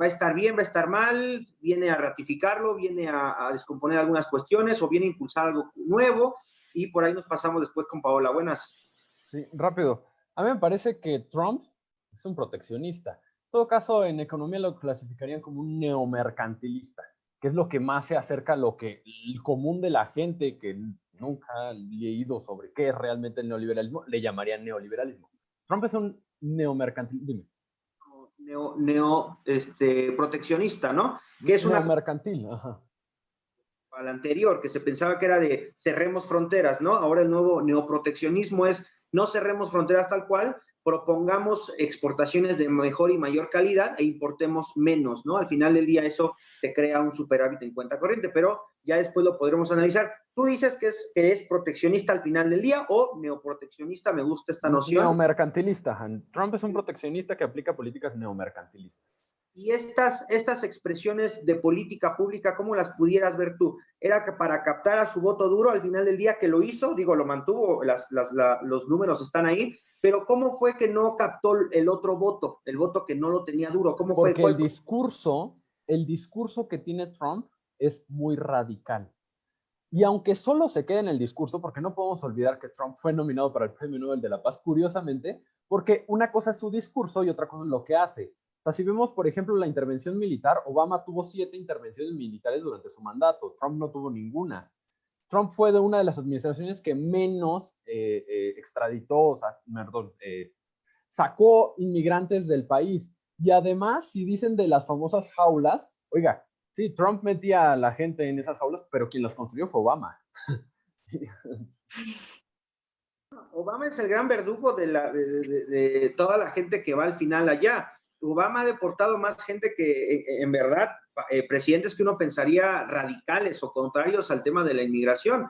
¿Va a estar bien, va a estar mal? ¿Viene a ratificarlo? ¿Viene a descomponer algunas cuestiones? ¿O viene a impulsar algo nuevo? Y por ahí nos pasamos después con Paola. Buenas. Sí, rápido. A mí me parece que Trump es un proteccionista. En todo caso, en economía lo clasificarían como un neomercantilista, que es lo que más se acerca a lo que el común de la gente que nunca ha leído sobre qué es realmente el neoliberalismo, le llamarían neoliberalismo. Trump es un neomercantilista. Dime. Proteccionista, ¿no? Que es neomercantil, ajá. Al anterior, que se pensaba que era de cerremos fronteras, ¿no? Ahora el nuevo neoproteccionismo es no cerremos fronteras tal cual, propongamos exportaciones de mejor y mayor calidad e importemos menos, ¿no? Al final del día eso te crea un superávit en cuenta corriente, pero ya después lo podremos analizar. Tú dices que es proteccionista al final del día o neoproteccionista, me gusta esta noción. Neomercantilista. Trump es un proteccionista que aplica políticas neomercantilistas. Y estas expresiones de política pública, ¿cómo las pudieras ver tú? ¿Era que para captar a su voto duro al final del día que lo hizo? Digo, lo mantuvo, los números están ahí, pero ¿cómo fue que no captó el otro voto, el voto que no lo tenía duro? ¿Cómo fue? Porque el discurso que tiene Trump es muy radical. Y aunque solo se quede en el discurso, porque no podemos olvidar que Trump fue nominado para el Premio Nobel de la Paz, curiosamente, porque una cosa es su discurso y otra cosa es lo que hace. O sea, si vemos, por ejemplo, la intervención militar, Obama tuvo 7 intervenciones militares durante su mandato, Trump no tuvo ninguna. Trump fue de una de las administraciones que menos extraditó, o sea, perdón, sacó inmigrantes del país. Y además, si dicen de las famosas jaulas, oiga, sí, Trump metía a la gente en esas jaulas, pero quien las construyó fue Obama. Obama es el gran verdugo de toda la gente que va al final allá. Obama ha deportado más gente que, en verdad, presidentes que uno pensaría radicales o contrarios al tema de la inmigración.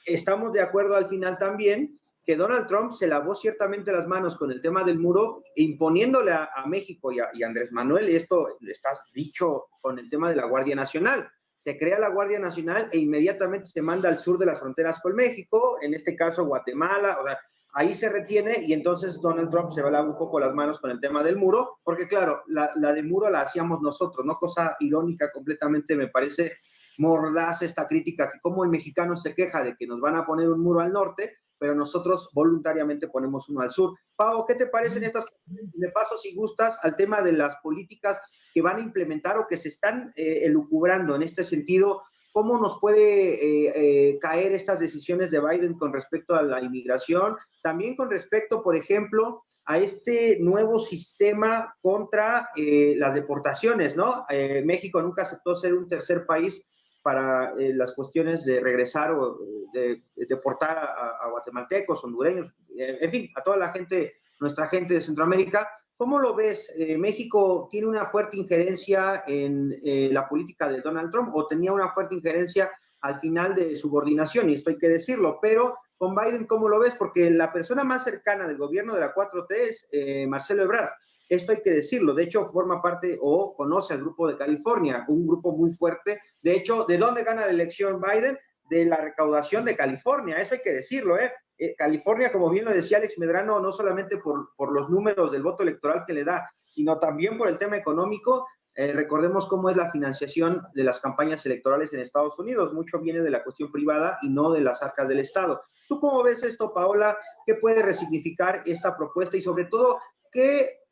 Estamos de acuerdo al final también que Donald Trump se lavó ciertamente las manos con el tema del muro, imponiéndole a México y a Andrés Manuel, y esto está dicho con el tema de la Guardia Nacional. Se crea la Guardia Nacional e inmediatamente se manda al sur de las fronteras con México, en este caso Guatemala, o sea, ahí se retiene y entonces Donald Trump se lava un poco las manos con el tema del muro, porque claro, la del muro la hacíamos nosotros, ¿no? Cosa irónica completamente, me parece mordaz esta crítica, que como el mexicano se queja de que nos van a poner un muro al norte, pero nosotros voluntariamente ponemos uno al sur. Pau, ¿qué te parecen estas cosas? De paso, si gustas, al tema de las políticas que van a implementar o que se están elucubrando en este sentido, ¿cómo nos puede caer estas decisiones de Biden con respecto a la inmigración? También con respecto, por ejemplo, a este nuevo sistema contra las deportaciones, ¿no? México nunca aceptó ser un tercer país para las cuestiones de regresar o de deportar a guatemaltecos, hondureños, en fin, a toda la gente, nuestra gente de Centroamérica. ¿Cómo lo ves? ¿México tiene una fuerte injerencia en la política de Donald Trump o tenía una fuerte injerencia al final de subordinación? Y esto hay que decirlo, pero con Biden, ¿cómo lo ves? Porque la persona más cercana del gobierno de la 4T es Marcelo Ebrard. Esto hay que decirlo. De hecho, forma parte o conoce al grupo de California, un grupo muy fuerte. De hecho, ¿de dónde gana la elección Biden? De la recaudación de California. Eso hay que decirlo, ¿eh? California, como bien lo decía Alex Medrano, no solamente por los números del voto electoral que le da, sino también por el tema económico. Recordemos cómo es la financiación de las campañas electorales en Estados Unidos. Mucho viene de la cuestión privada y no de las arcas del Estado. ¿Tú cómo ves esto, Paola? ¿Qué puede resignificar esta propuesta? Y sobre todo, te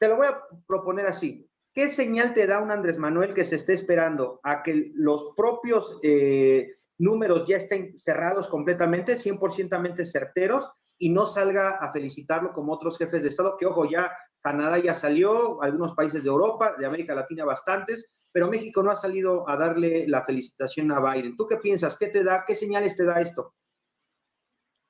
lo voy a proponer así. ¿Qué señal te da un Andrés Manuel que se esté esperando a que los propios números ya estén cerrados completamente, 100% certeros, y no salga a felicitarlo como otros jefes de Estado, que ojo, ya Canadá ya salió, algunos países de Europa, de América Latina bastantes, pero México no ha salido a darle la felicitación a Biden? ¿Tú qué piensas? ¿Qué te da? ¿Qué señales te da esto?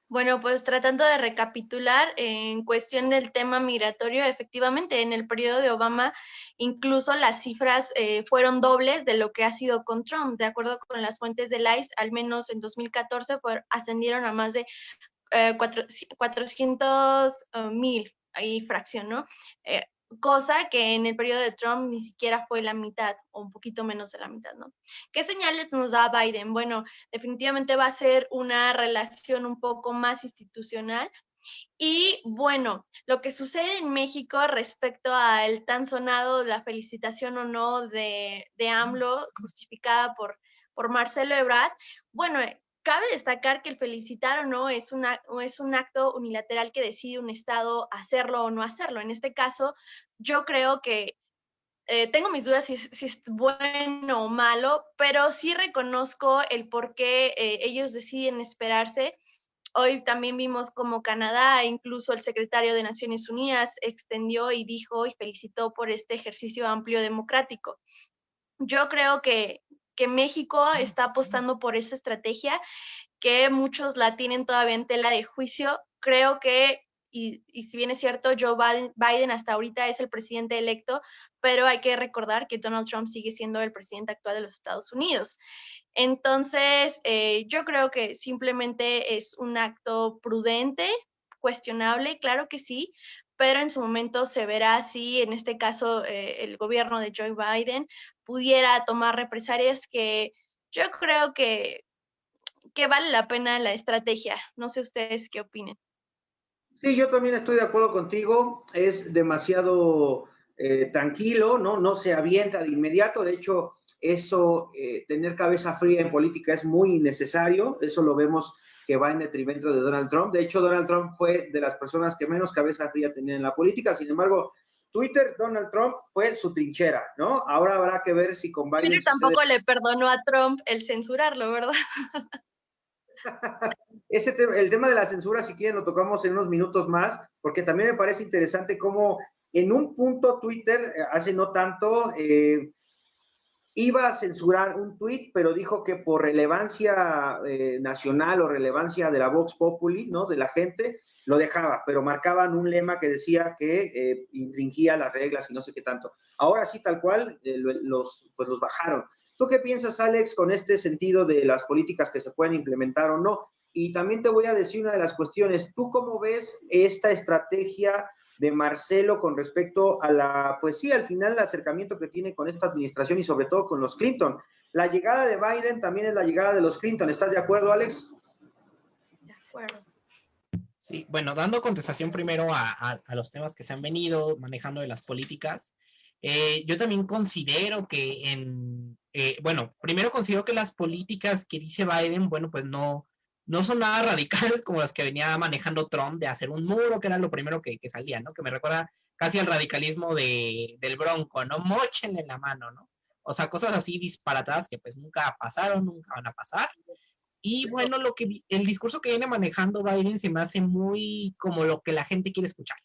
Bueno, pues tratando de recapitular, en cuestión del tema migratorio, efectivamente, en el periodo de Obama, incluso las cifras fueron dobles de lo que ha sido con Trump. De acuerdo con las fuentes del ICE, al menos en 2014 ascendieron a más de 400,000 y fracción, ¿no? Cosa que en el periodo de Trump ni siquiera fue la mitad o un poquito menos de la mitad, ¿no? ¿Qué señales nos da Biden? Bueno, definitivamente va a ser una relación un poco más institucional. Y bueno, lo que sucede en México respecto al tan sonado, la felicitación o no de AMLO, justificada por Marcelo Ebrard, bueno, cabe destacar que el felicitar o no es un acto unilateral que decide un Estado hacerlo o no hacerlo. En este caso, yo creo que tengo mis dudas si es bueno o malo, pero sí reconozco el por qué ellos deciden esperarse. Hoy también vimos como Canadá, incluso el secretario de Naciones Unidas, extendió y dijo y felicitó por este ejercicio amplio democrático. Yo creo que México está apostando por esa estrategia, que muchos la tienen todavía en tela de juicio. Creo que, y si bien es cierto, Joe Biden hasta ahorita es el presidente electo, pero hay que recordar que Donald Trump sigue siendo el presidente actual de los Estados Unidos. Entonces, yo creo que simplemente es un acto prudente, cuestionable, claro que sí, pero en su momento se verá si en este caso el gobierno de Joe Biden pudiera tomar represalias, que yo creo que vale la pena la estrategia. No sé ustedes qué opinen. Sí, yo también estoy de acuerdo contigo. Es demasiado tranquilo, ¿no? No se avienta de inmediato. De hecho, eso, tener cabeza fría en política es muy necesario. Eso lo vemos que va en detrimento de Donald Trump. De hecho, Donald Trump fue de las personas que menos cabeza fría tenía en la política. Sin embargo, Twitter, Donald Trump fue su trinchera, ¿no? Ahora habrá que ver si con Biden Twitter tampoco le perdonó a Trump el censurarlo, ¿verdad? El tema de la censura, si quieren, lo tocamos en unos minutos más, porque también me parece interesante cómo en un punto Twitter, hace no tanto, iba a censurar un tuit, pero dijo que por relevancia nacional o relevancia de la Vox Populi, ¿no? De la gente, lo dejaba, pero marcaban un lema que decía que infringía las reglas y no sé qué tanto. Ahora sí, tal cual, los bajaron. ¿Tú qué piensas, Alex, con este sentido de las políticas que se pueden implementar o no? Y también te voy a decir una de las cuestiones. ¿Tú cómo ves esta estrategia de Marcelo con respecto a pues sí, al final el acercamiento que tiene con esta administración y sobre todo con los Clinton? La llegada de Biden también es la llegada de los Clinton. ¿Estás de acuerdo, Alex? De acuerdo. Sí, bueno, dando contestación primero a los temas que se han venido manejando de las políticas, yo también considero que primero considero que las políticas que dice Biden, bueno, pues no son nada radicales como las que venía manejando Trump de hacer un muro, que era lo primero que salía, ¿no? Que me recuerda casi al radicalismo del Bronco, ¿no? Móchenle la mano, ¿no? O sea, cosas así disparatadas que pues nunca pasaron, nunca van a pasar. Y bueno, el discurso que viene manejando Biden se me hace muy como lo que la gente quiere escuchar.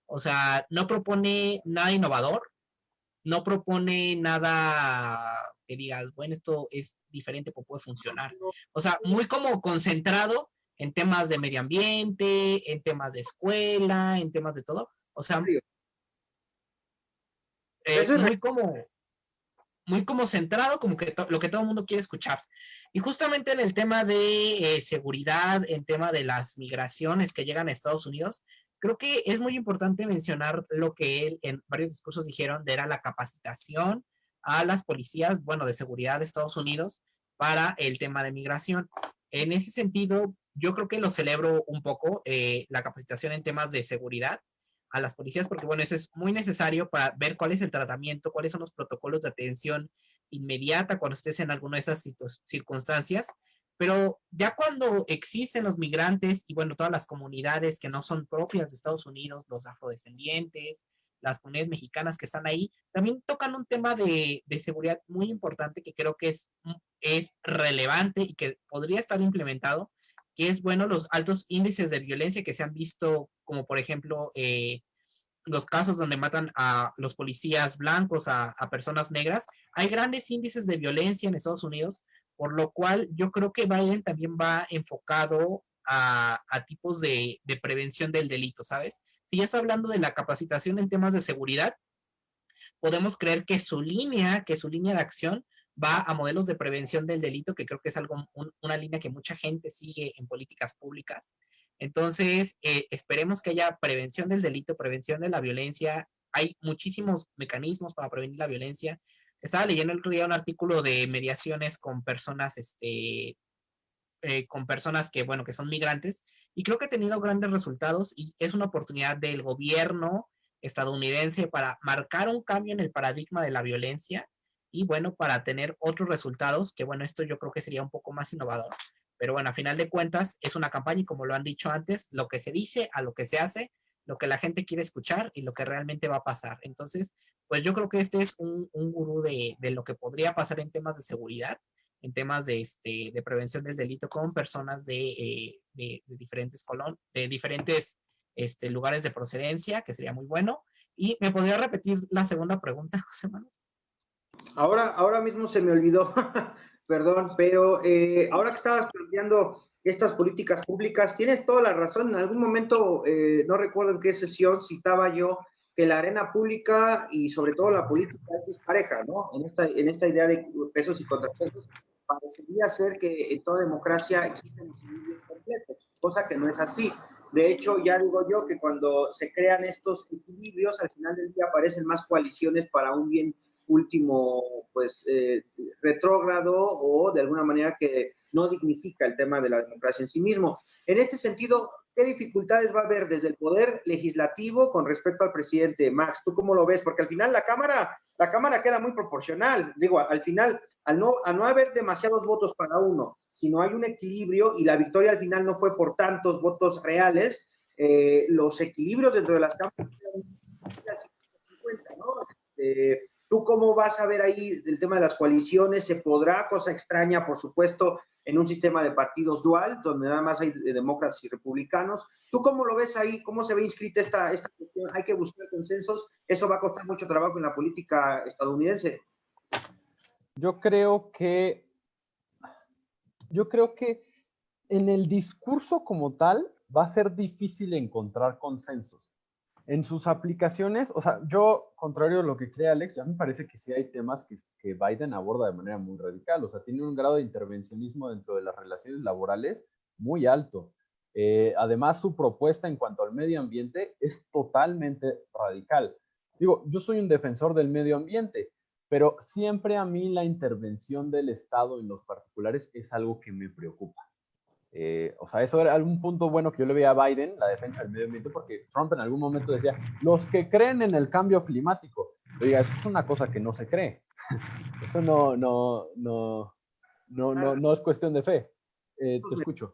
O sea, no propone nada innovador, no propone nada que digas, bueno, esto es diferente, pues puede funcionar. O sea, muy como concentrado en temas de medio ambiente, en temas de escuela, en temas de todo. O sea, muy como centrado, como que lo que todo el mundo quiere escuchar. Y justamente en el tema de seguridad, en tema de las migraciones que llegan a Estados Unidos, creo que es muy importante mencionar lo que él en varios discursos dijeron, de era la capacitación a las policías, bueno, de seguridad de Estados Unidos para el tema de migración. En ese sentido, yo creo que lo celebro un poco, la capacitación en temas de seguridad a las policías, porque bueno, eso es muy necesario para ver cuál es el tratamiento, cuáles son los protocolos de atención inmediata cuando estés en alguna de esas circunstancias. Pero ya cuando existen los migrantes y bueno, todas las comunidades que no son propias de Estados Unidos, los afrodescendientes, las comunidades mexicanas que están ahí, también tocan un tema de seguridad muy importante que creo que es relevante y que podría estar implementado, que es, bueno, los altos índices de violencia que se han visto, como por ejemplo, los casos donde matan a los policías blancos, a personas negras. Hay grandes índices de violencia en Estados Unidos, por lo cual yo creo que Biden también va enfocado a tipos de prevención del delito, ¿sabes? Si ya está hablando de la capacitación en temas de seguridad, podemos creer que su línea de acción va a modelos de prevención del delito, que creo que es algo, una línea que mucha gente sigue en políticas públicas. Entonces, esperemos que haya prevención del delito, prevención de la violencia. Hay muchísimos mecanismos para prevenir la violencia. Estaba leyendo el otro día un artículo de mediaciones con personas, con personas que, bueno, que son migrantes, y creo que ha tenido grandes resultados y es una oportunidad del gobierno estadounidense para marcar un cambio en el paradigma de la violencia y, bueno, para tener otros resultados, que, bueno, esto yo creo que sería un poco más innovador. Pero, bueno, a final de cuentas, es una campaña y como lo han dicho antes, lo que se dice a lo que se hace, lo que la gente quiere escuchar y lo que realmente va a pasar. Entonces, pues yo creo que este es un gurú de lo que podría pasar en temas de seguridad, en temas de prevención del delito con personas de diferentes lugares de procedencia, que sería muy bueno. Y me podría repetir la segunda pregunta, José Manuel. Ahora mismo se me olvidó, perdón, pero ahora que estabas planteando estas políticas públicas, tienes toda la razón. En algún momento, no recuerdo en qué sesión, citaba yo que la arena pública y sobre todo la política es dispareja, ¿no? En esta idea de pesos y contrapesos, parecería ser que en toda democracia existen equilibrios completos, cosa que no es así. De hecho, ya digo yo que cuando se crean estos equilibrios, al final del día aparecen más coaliciones para un bien último, pues, retrógrado o de alguna manera que no dignifica el tema de la democracia en sí mismo. En este sentido, ¿qué dificultades va a haber desde el poder legislativo con respecto al presidente? Max, ¿tú cómo lo ves? Porque al final la Cámara queda muy proporcional. Digo, al final, al no haber demasiados votos para uno, si no hay un equilibrio y la victoria al final no fue por tantos votos reales, los equilibrios dentro de las cámaras quedan 50-50, ¿no? ¿Tú cómo vas a ver ahí el tema de las coaliciones? ¿Se podrá, cosa extraña, por supuesto, en un sistema de partidos dual, donde nada más hay demócratas y republicanos? ¿Tú cómo lo ves ahí? ¿Cómo se ve inscrita esta cuestión? ¿Hay que buscar consensos? ¿Eso va a costar mucho trabajo en la política estadounidense? Yo creo que en el discurso como tal va a ser difícil encontrar consensos. En sus aplicaciones, o sea, yo, contrario a lo que cree Alex, a mí me parece que sí hay temas que Biden aborda de manera muy radical. O sea, tiene un grado de intervencionismo dentro de las relaciones laborales muy alto. Además, su propuesta en cuanto al medio ambiente es totalmente radical. Digo, yo soy un defensor del medio ambiente, pero siempre a mí la intervención del Estado en los particulares es algo que me preocupa. O sea, eso era algún punto bueno que yo le veía a Biden, la defensa del medio ambiente, porque Trump en algún momento decía, los que creen en el cambio climático. Oiga, eso es una cosa que no se cree. Eso no es cuestión de fe. Te escucho.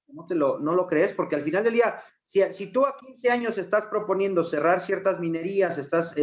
No lo crees, porque al final del día, si tú a 15 años estás proponiendo cerrar ciertas minerías, estás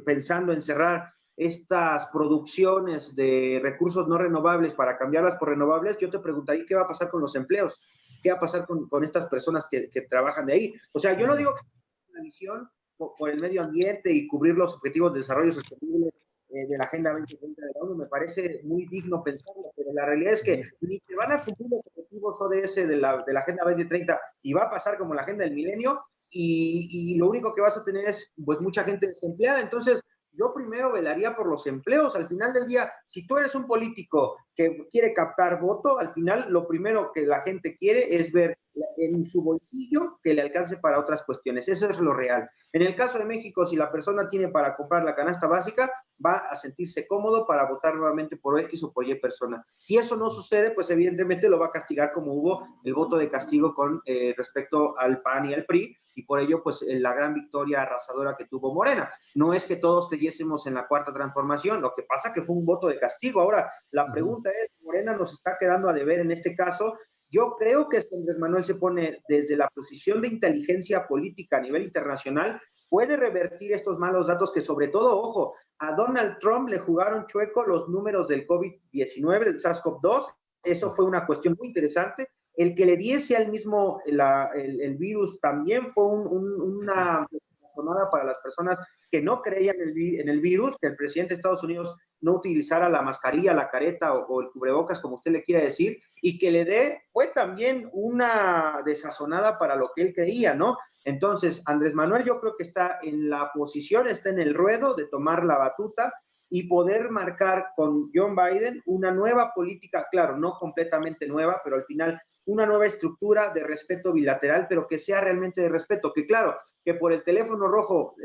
pensando en cerrar estas producciones de recursos no renovables para cambiarlas por renovables, yo te preguntaría qué va a pasar con los empleos, qué va a pasar con estas personas que trabajan de ahí. O sea, yo no digo que sea una misión por el medio ambiente y cubrir los objetivos de desarrollo sostenible de la Agenda 2030 de la ONU, me parece muy digno pensarlo, pero la realidad es que ni te van a cumplir los objetivos ODS de la Agenda 2030 y va a pasar como la Agenda del Milenio y lo único que vas a tener es pues mucha gente desempleada. Entonces, yo primero velaría por los empleos. Al final del día, si tú eres un político que quiere captar voto, al final lo primero que la gente quiere es ver en su bolsillo que le alcance para otras cuestiones. Eso es lo real. En el caso de México, si la persona tiene para comprar la canasta básica, va a sentirse cómodo para votar nuevamente por X o por Y persona. Si eso no sucede, pues evidentemente lo va a castigar como hubo el voto de castigo con respecto al PAN y al PRI, y por ello, pues la gran victoria arrasadora que tuvo Morena. No es que todos creyésemos en la cuarta transformación, lo que pasa que fue un voto de castigo. Ahora, la pregunta es, ¿Morena nos está quedando a deber en este caso? Yo creo que Andrés Manuel se pone desde la posición de inteligencia política a nivel internacional, puede revertir estos malos datos que sobre todo, ojo, a Donald Trump le jugaron chueco los números del COVID-19, del SARS-CoV-2, eso fue una cuestión muy interesante. El que le diese al mismo el virus también fue una sonada para las personas que no creían en el virus, que el presidente de Estados Unidos no utilizara la mascarilla, la careta o el cubrebocas, como usted le quiera decir, y que le dé, fue también una desazonada para lo que él creía, ¿no? Entonces, Andrés Manuel yo creo que está en la posición, está en el ruedo de tomar la batuta y poder marcar con John Biden una nueva política, claro, no completamente nueva, pero al final una nueva estructura de respeto bilateral, pero que sea realmente de respeto, que claro, que por el teléfono rojo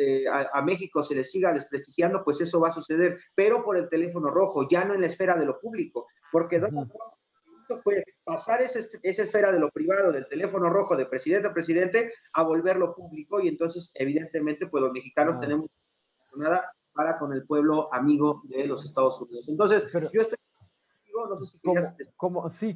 a México se le siga desprestigiando, pues eso va a suceder, pero por el teléfono rojo, ya no en la esfera de lo público, porque Donald Trump fue pasar esa esfera de lo privado, del teléfono rojo de presidente a presidente, a volverlo público, y entonces evidentemente pues los mexicanos tenemos nada para con el pueblo amigo de los Estados Unidos. Entonces, pero yo estoy no sé si querías...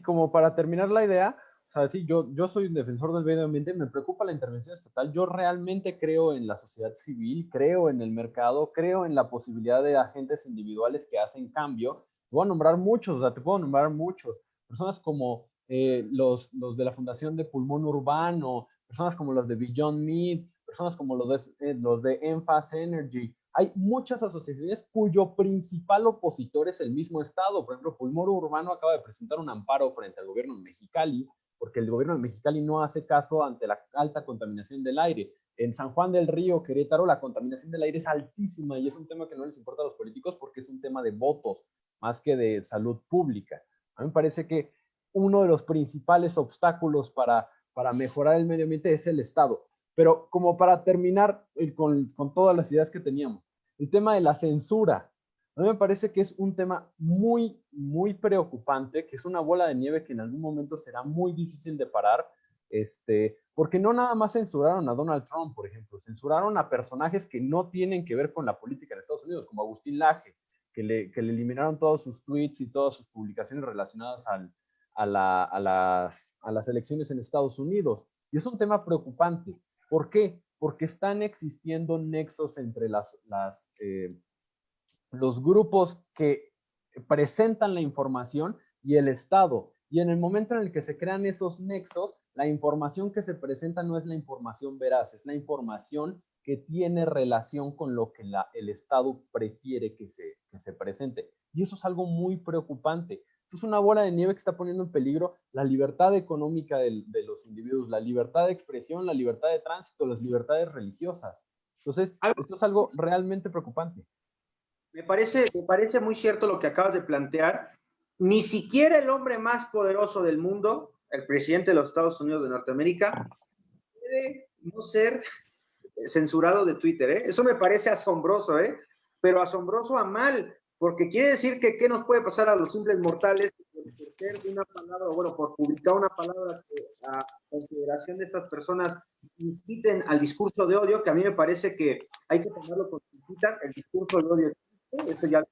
como para terminar la idea, o sea, sí, yo soy un defensor del medio ambiente, me preocupa la intervención estatal, yo realmente creo en la sociedad civil, creo en el mercado, creo en la posibilidad de agentes individuales que hacen cambio. Te voy a nombrar muchos, o sea, te puedo nombrar muchos, personas como los de la Fundación de Pulmón Urbano, personas como los de Beyond Meat, personas como los de Enfas Energy. Hay muchas asociaciones cuyo principal opositor es el mismo Estado. Por ejemplo, Pulmón Urbano acaba de presentar un amparo frente al gobierno de Mexicali, porque el gobierno de Mexicali no hace caso ante la alta contaminación del aire. En San Juan del Río, Querétaro, la contaminación del aire es altísima y es un tema que no les importa a los políticos porque es un tema de votos más que de salud pública. A mí me parece que uno de los principales obstáculos para mejorar el medio ambiente es el Estado. Pero como para terminar con todas las ideas que teníamos, el tema de la censura, a mí me parece que es un tema muy, muy preocupante, que es una bola de nieve que en algún momento será muy difícil de parar, porque no nada más censuraron a Donald Trump, por ejemplo, censuraron a personajes que no tienen que ver con la política en Estados Unidos, como Agustín Laje, que le eliminaron todos sus tweets y todas sus publicaciones relacionadas a las elecciones en Estados Unidos. Y es un tema preocupante. ¿Por qué? Porque están existiendo nexos entre los grupos que presentan la información y el Estado. Y en el momento en el que se crean esos nexos, la información que se presenta no es la información veraz, es la información que tiene relación con lo que el Estado prefiere que se presente. Y eso es algo muy preocupante. Esto es una bola de nieve que está poniendo en peligro la libertad económica de los individuos, la libertad de expresión, la libertad de tránsito, las libertades religiosas. Entonces, esto es algo realmente preocupante. Me parece muy cierto lo que acabas de plantear. Ni siquiera el hombre más poderoso del mundo, el presidente de los Estados Unidos de Norteamérica, puede no ser censurado de Twitter, ¿eh? Eso me parece asombroso, ¿eh? Pero asombroso a mal, porque quiere decir que ¿qué nos puede pasar a los simples mortales por ser una palabra, bueno, por publicar una palabra que a consideración de estas personas inciten al discurso de odio, que a mí me parece que hay que tomarlo con pinzas, el discurso de odio existe, eso ya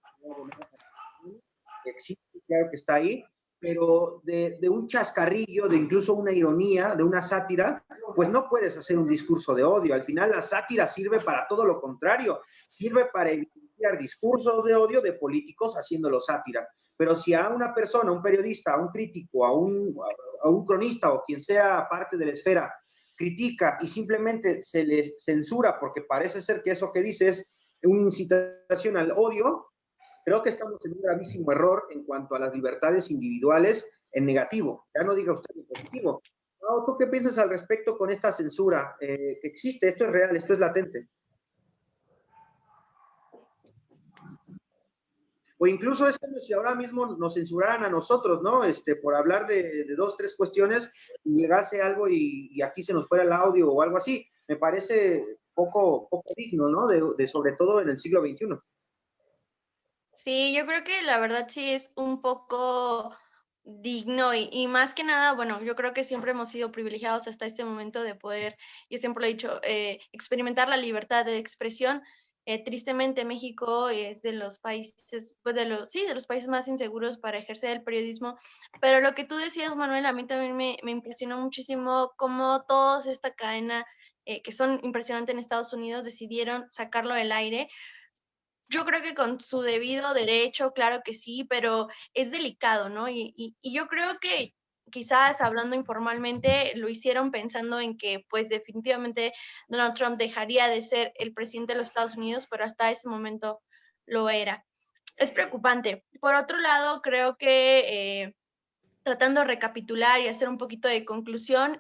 existe, claro que está ahí, pero de un chascarrillo, de incluso una ironía, de una sátira, pues no puedes hacer un discurso de odio. Al final la sátira sirve para todo lo contrario, sirve para evidenciar discursos de odio de políticos haciéndolo sátira. Pero si a una persona, a un periodista, a un crítico, a un cronista o quien sea parte de la esfera critica y simplemente se les censura porque parece ser que eso que dice es una incitación al odio, creo que estamos en un gravísimo error en cuanto a las libertades individuales en negativo. Ya no diga usted en positivo. No, ¿tú qué piensas al respecto con esta censura que existe? Esto es real, esto es latente. o incluso es como si ahora mismo nos censuraran a nosotros, ¿no? Por hablar de 2, 3 cuestiones y llegase algo y aquí se nos fuera el audio o algo así. Me parece poco digno, ¿no? De sobre todo en el siglo XXI. Sí, yo creo que la verdad sí es un poco digno y más que nada, bueno, yo creo que siempre hemos sido privilegiados hasta este momento de poder, yo siempre lo he dicho, experimentar la libertad de expresión. Tristemente México es de los países, pues sí, de los países más inseguros para ejercer el periodismo, pero lo que tú decías, Manuel, a mí también me impresionó muchísimo cómo todos esta cadena, que son impresionantes en Estados Unidos, decidieron sacarlo del aire. Yo creo que con su debido derecho, claro que sí, pero es delicado, ¿no? Y yo creo que quizás hablando informalmente lo hicieron pensando en que pues definitivamente Donald Trump dejaría de ser el presidente de los Estados Unidos, pero hasta ese momento lo era. Es preocupante. Por otro lado, creo que tratando de recapitular y hacer un poquito de conclusión,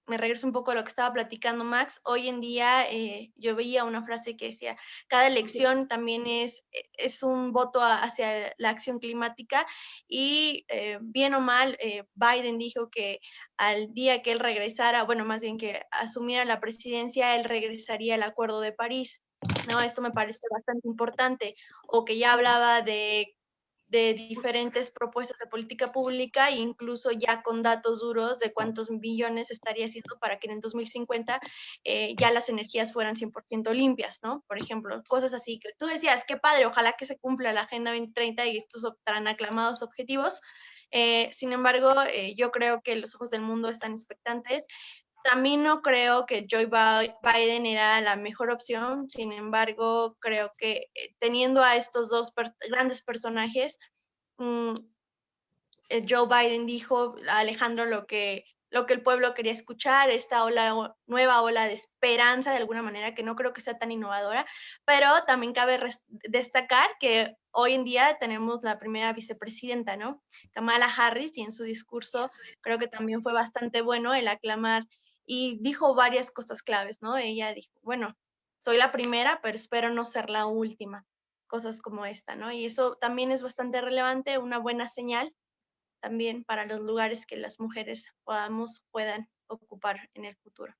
me regreso un poco a lo que estaba platicando Max. Hoy en día yo veía una frase que decía, cada elección también es un voto hacia la acción climática y bien o mal, Biden dijo que al día que él regresara, bueno, más bien que asumiera la presidencia, él regresaría al Acuerdo de París. ¿No? Esto me parece bastante importante. O que ya hablaba de diferentes propuestas de política pública e incluso ya con datos duros de cuántos billones estaría haciendo para que en el 2050 ya las energías fueran 100% limpias, ¿no? Por ejemplo, cosas así que tú decías, qué padre, ojalá que se cumpla la Agenda 2030 y estos tan aclamados objetivos. Sin embargo, yo creo que los ojos del mundo están expectantes. También no creo que Joe Biden era la mejor opción, sin embargo, creo que teniendo a estos dos grandes personajes, Joe Biden dijo a Alejandro lo que el pueblo quería escuchar, esta nueva ola de esperanza de alguna manera, que no creo que sea tan innovadora, pero también cabe destacar que hoy en día tenemos la primera vicepresidenta, ¿no? Kamala Harris, y en su discurso creo que también fue bastante bueno el aclamar y dijo varias cosas claves, ¿no? Ella dijo, bueno, soy la primera, pero espero no ser la última, cosas como esta, ¿no? Y eso también es bastante relevante, una buena señal también para los lugares que las mujeres puedan ocupar en el futuro.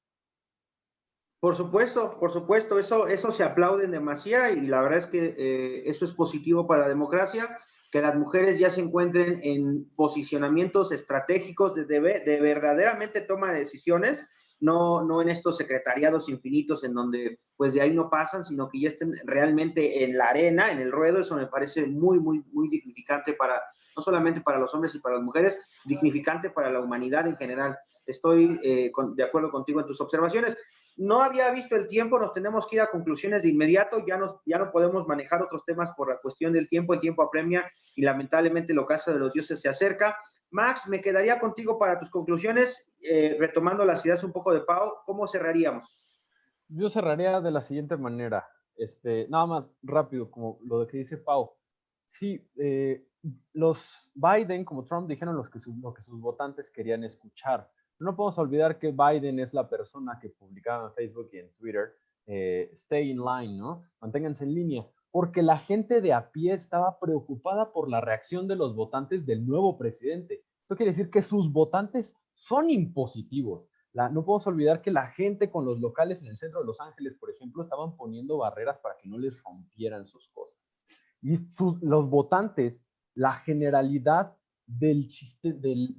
Por supuesto, eso se aplaude en demasía y la verdad es que eso es positivo para la democracia, que las mujeres ya se encuentren en posicionamientos estratégicos de verdaderamente toma de decisiones, no en estos secretariados infinitos en donde pues de ahí no pasan, sino que ya estén realmente en la arena, en el ruedo. Eso me parece muy, muy, muy dignificante para, no solamente para los hombres y para las mujeres, dignificante para la humanidad en general. Estoy de acuerdo contigo en tus observaciones. No había visto el tiempo, nos tenemos que ir a conclusiones de inmediato, ya no podemos manejar otros temas por la cuestión del tiempo, el tiempo apremia y lamentablemente el ocaso de los dioses se acerca. Max, me quedaría contigo para tus conclusiones, retomando las ideas un poco de Pau, ¿cómo cerraríamos? Yo cerraría de la siguiente manera, nada más rápido, como lo de que dice Pau. Sí, los Biden, como Trump, dijeron lo que sus votantes querían escuchar. No podemos olvidar que Biden es la persona que publicaba en Facebook y en Twitter, stay in line, ¿no? Manténganse en línea, porque la gente de a pie estaba preocupada por la reacción de los votantes del nuevo presidente. Esto quiere decir que sus votantes son impositivos. No podemos olvidar que la gente con los locales en el centro de Los Ángeles, por ejemplo, estaban poniendo barreras para que no les rompieran sus cosas. Y los votantes, la generalidad de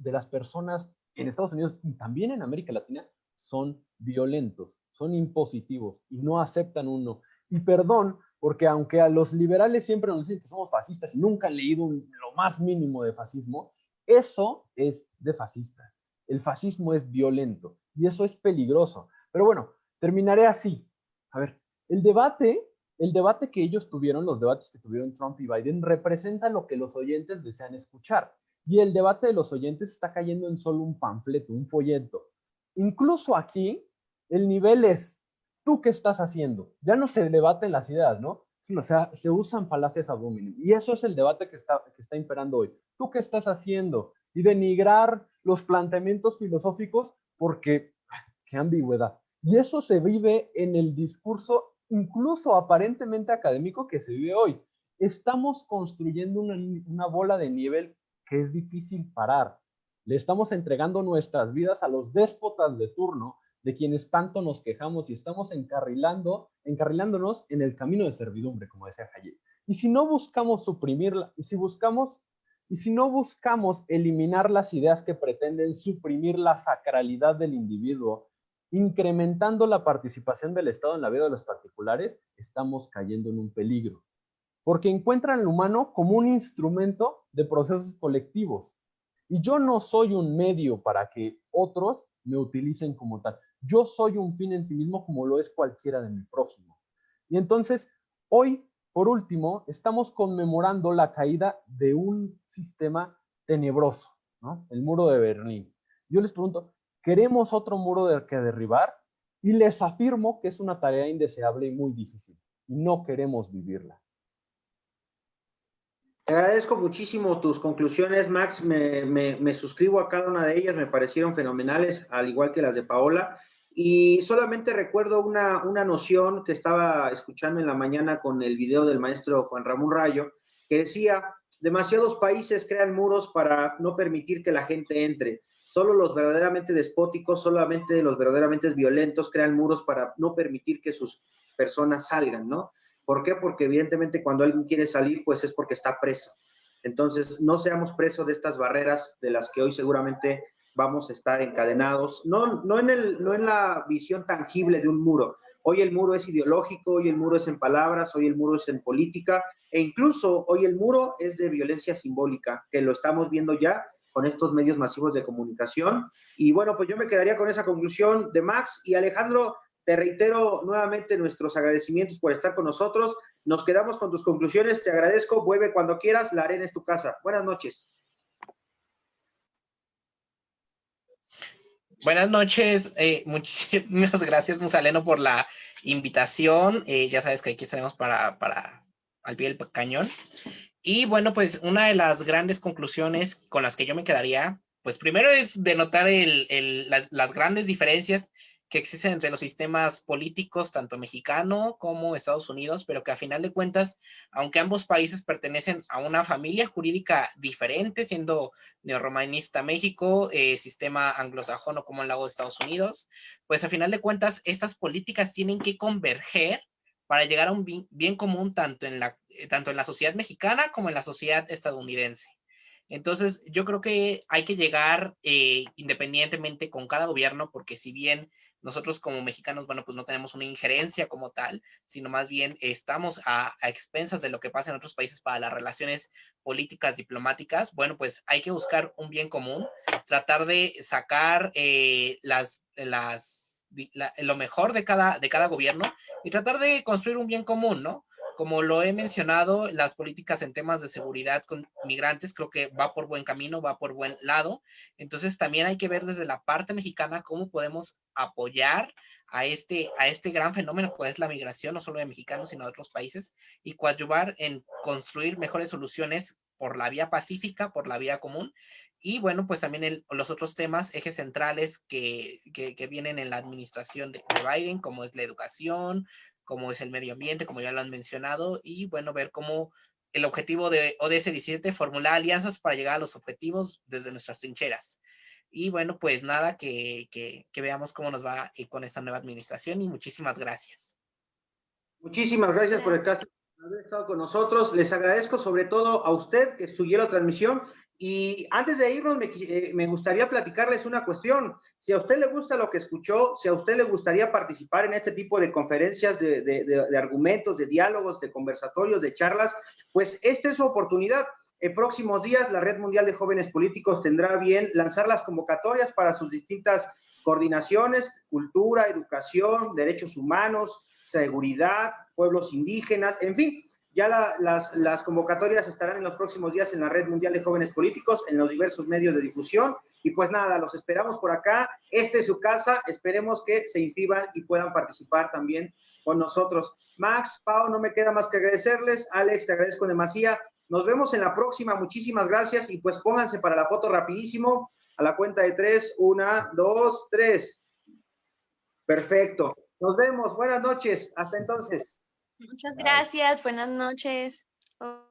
las personas en Estados Unidos y también en América Latina son violentos, son impositivos y no aceptan uno. Y perdón, porque aunque a los liberales siempre nos dicen que somos fascistas y nunca han leído lo más mínimo de fascismo, eso es de fascistas. El fascismo es violento y eso es peligroso. Pero bueno, terminaré así. A ver, el debate que ellos tuvieron, los debates que tuvieron Trump y Biden, representan lo que los oyentes desean escuchar. Y el debate de los oyentes está cayendo en solo un panfleto, un folleto. Incluso aquí, el nivel es, ¿tú qué estás haciendo? Ya no se debaten las ideas, ¿no? O sea, se usan falacias ad hominem. Y eso es el debate que está imperando hoy. ¿Tú qué estás haciendo? Y denigrar los planteamientos filosóficos porque, qué ambigüedad. Y eso se vive en el discurso incluso aparentemente académico que se vive hoy. estamos construyendo una bola de nieve que es difícil parar. Le estamos entregando nuestras vidas a los déspotas de turno, de quienes tanto nos quejamos, y estamos encarrilándonos en el camino de servidumbre, como decía Hayek. Y si no buscamos suprimirla, y si no buscamos eliminar las ideas que pretenden suprimir la sacralidad del individuo, incrementando la participación del Estado en la vida de los particulares, estamos cayendo en un peligro. Porque encuentran al humano como un instrumento de procesos colectivos. Y yo no soy un medio para que otros me utilicen como tal. Yo soy un fin en sí mismo, como lo es cualquiera de mi prójimo. Y entonces, hoy, por último, estamos conmemorando la caída de un sistema tenebroso, ¿no? El muro de Berlín. Yo les pregunto, ¿queremos otro muro que derribar? Y les afirmo que es una tarea indeseable y muy difícil. Y no queremos vivirla. Te agradezco muchísimo tus conclusiones, Max. Me suscribo a cada una de ellas, me parecieron fenomenales, al igual que las de Paola. Y solamente recuerdo una noción que estaba escuchando en la mañana con el video del maestro Juan Ramón Rayo, que decía, demasiados países crean muros para no permitir que la gente entre. Solo los verdaderamente despóticos, solamente los verdaderamente violentos crean muros para no permitir que sus personas salgan, ¿no? ¿Por qué? Porque evidentemente cuando alguien quiere salir, pues es porque está preso. Entonces, no seamos presos de estas barreras de las que hoy seguramente vamos a estar encadenados. No en la visión tangible de un muro. Hoy el muro es ideológico, hoy el muro es en palabras, hoy el muro es en política, e incluso hoy el muro es de violencia simbólica, que lo estamos viendo ya con estos medios masivos de comunicación. Y bueno, pues yo me quedaría con esa conclusión de Max. Y Alejandro, te reitero nuevamente nuestros agradecimientos por estar con nosotros. Nos quedamos con tus conclusiones. Te agradezco. Vuelve cuando quieras. La arena es tu casa. Buenas noches. Buenas noches. Muchísimas gracias, Musaleno, por la invitación. Ya sabes que aquí estaremos para al pie del cañón. Y bueno, pues una de las grandes conclusiones con las que yo me quedaría, pues primero es denotar las grandes diferencias que existen entre los sistemas políticos, tanto mexicano como Estados Unidos, pero que a final de cuentas, aunque ambos países pertenecen a una familia jurídica diferente, siendo neorromanista México, sistema anglosajón como el lado de Estados Unidos, pues a final de cuentas, estas políticas tienen que converger para llegar a un bien común tanto en la sociedad mexicana como en la sociedad estadounidense. Entonces, yo creo que hay que llegar independientemente con cada gobierno, porque si bien nosotros como mexicanos, bueno, pues no tenemos una injerencia como tal, sino más bien estamos a expensas de lo que pasa en otros países para las relaciones políticas, diplomáticas, bueno, pues hay que buscar un bien común, tratar de sacar lo mejor de cada gobierno y tratar de construir un bien común, ¿no? Como lo he mencionado, las políticas en temas de seguridad con migrantes creo que va por buen camino, va por buen lado. Entonces también hay que ver desde la parte mexicana cómo podemos apoyar a este gran fenómeno que es la migración, no solo de mexicanos, sino de otros países, y coadyuvar en construir mejores soluciones por la vía pacífica, por la vía común. Y bueno, pues también los otros temas, ejes centrales que vienen en la administración de Biden, como es la educación, como es el medio ambiente, como ya lo han mencionado, y bueno, ver cómo el objetivo de ODS 17 formula alianzas para llegar a los objetivos desde nuestras trincheras. Y bueno, pues nada, que veamos cómo nos va con esta nueva administración y muchísimas gracias. Muchísimas gracias por haber estado con nosotros. Les agradezco sobre todo a usted que siguió la transmisión. Y antes de irnos, me gustaría platicarles una cuestión. Si a usted le gusta lo que escuchó, si a usted le gustaría participar en este tipo de conferencias, de argumentos, de diálogos, de conversatorios, de charlas, pues esta es su oportunidad. En próximos días, la Red Mundial de Jóvenes Políticos tendrá bien lanzar las convocatorias para sus distintas coordinaciones, cultura, educación, derechos humanos, seguridad, pueblos indígenas, en fin, ya las convocatorias estarán en los próximos días en la Red Mundial de Jóvenes Políticos, en los diversos medios de difusión, y pues nada, los esperamos por acá, esta es su casa, esperemos que se inscriban y puedan participar también con nosotros. Max, Pau, no me queda más que agradecerles, Alex, te agradezco demasiado, nos vemos en la próxima, muchísimas gracias, y pues pónganse para la foto rapidísimo, a la cuenta de 3, 1, 2, 3. Perfecto. Nos vemos. Buenas noches. Hasta entonces. Muchas gracias. Buenas noches. Ok.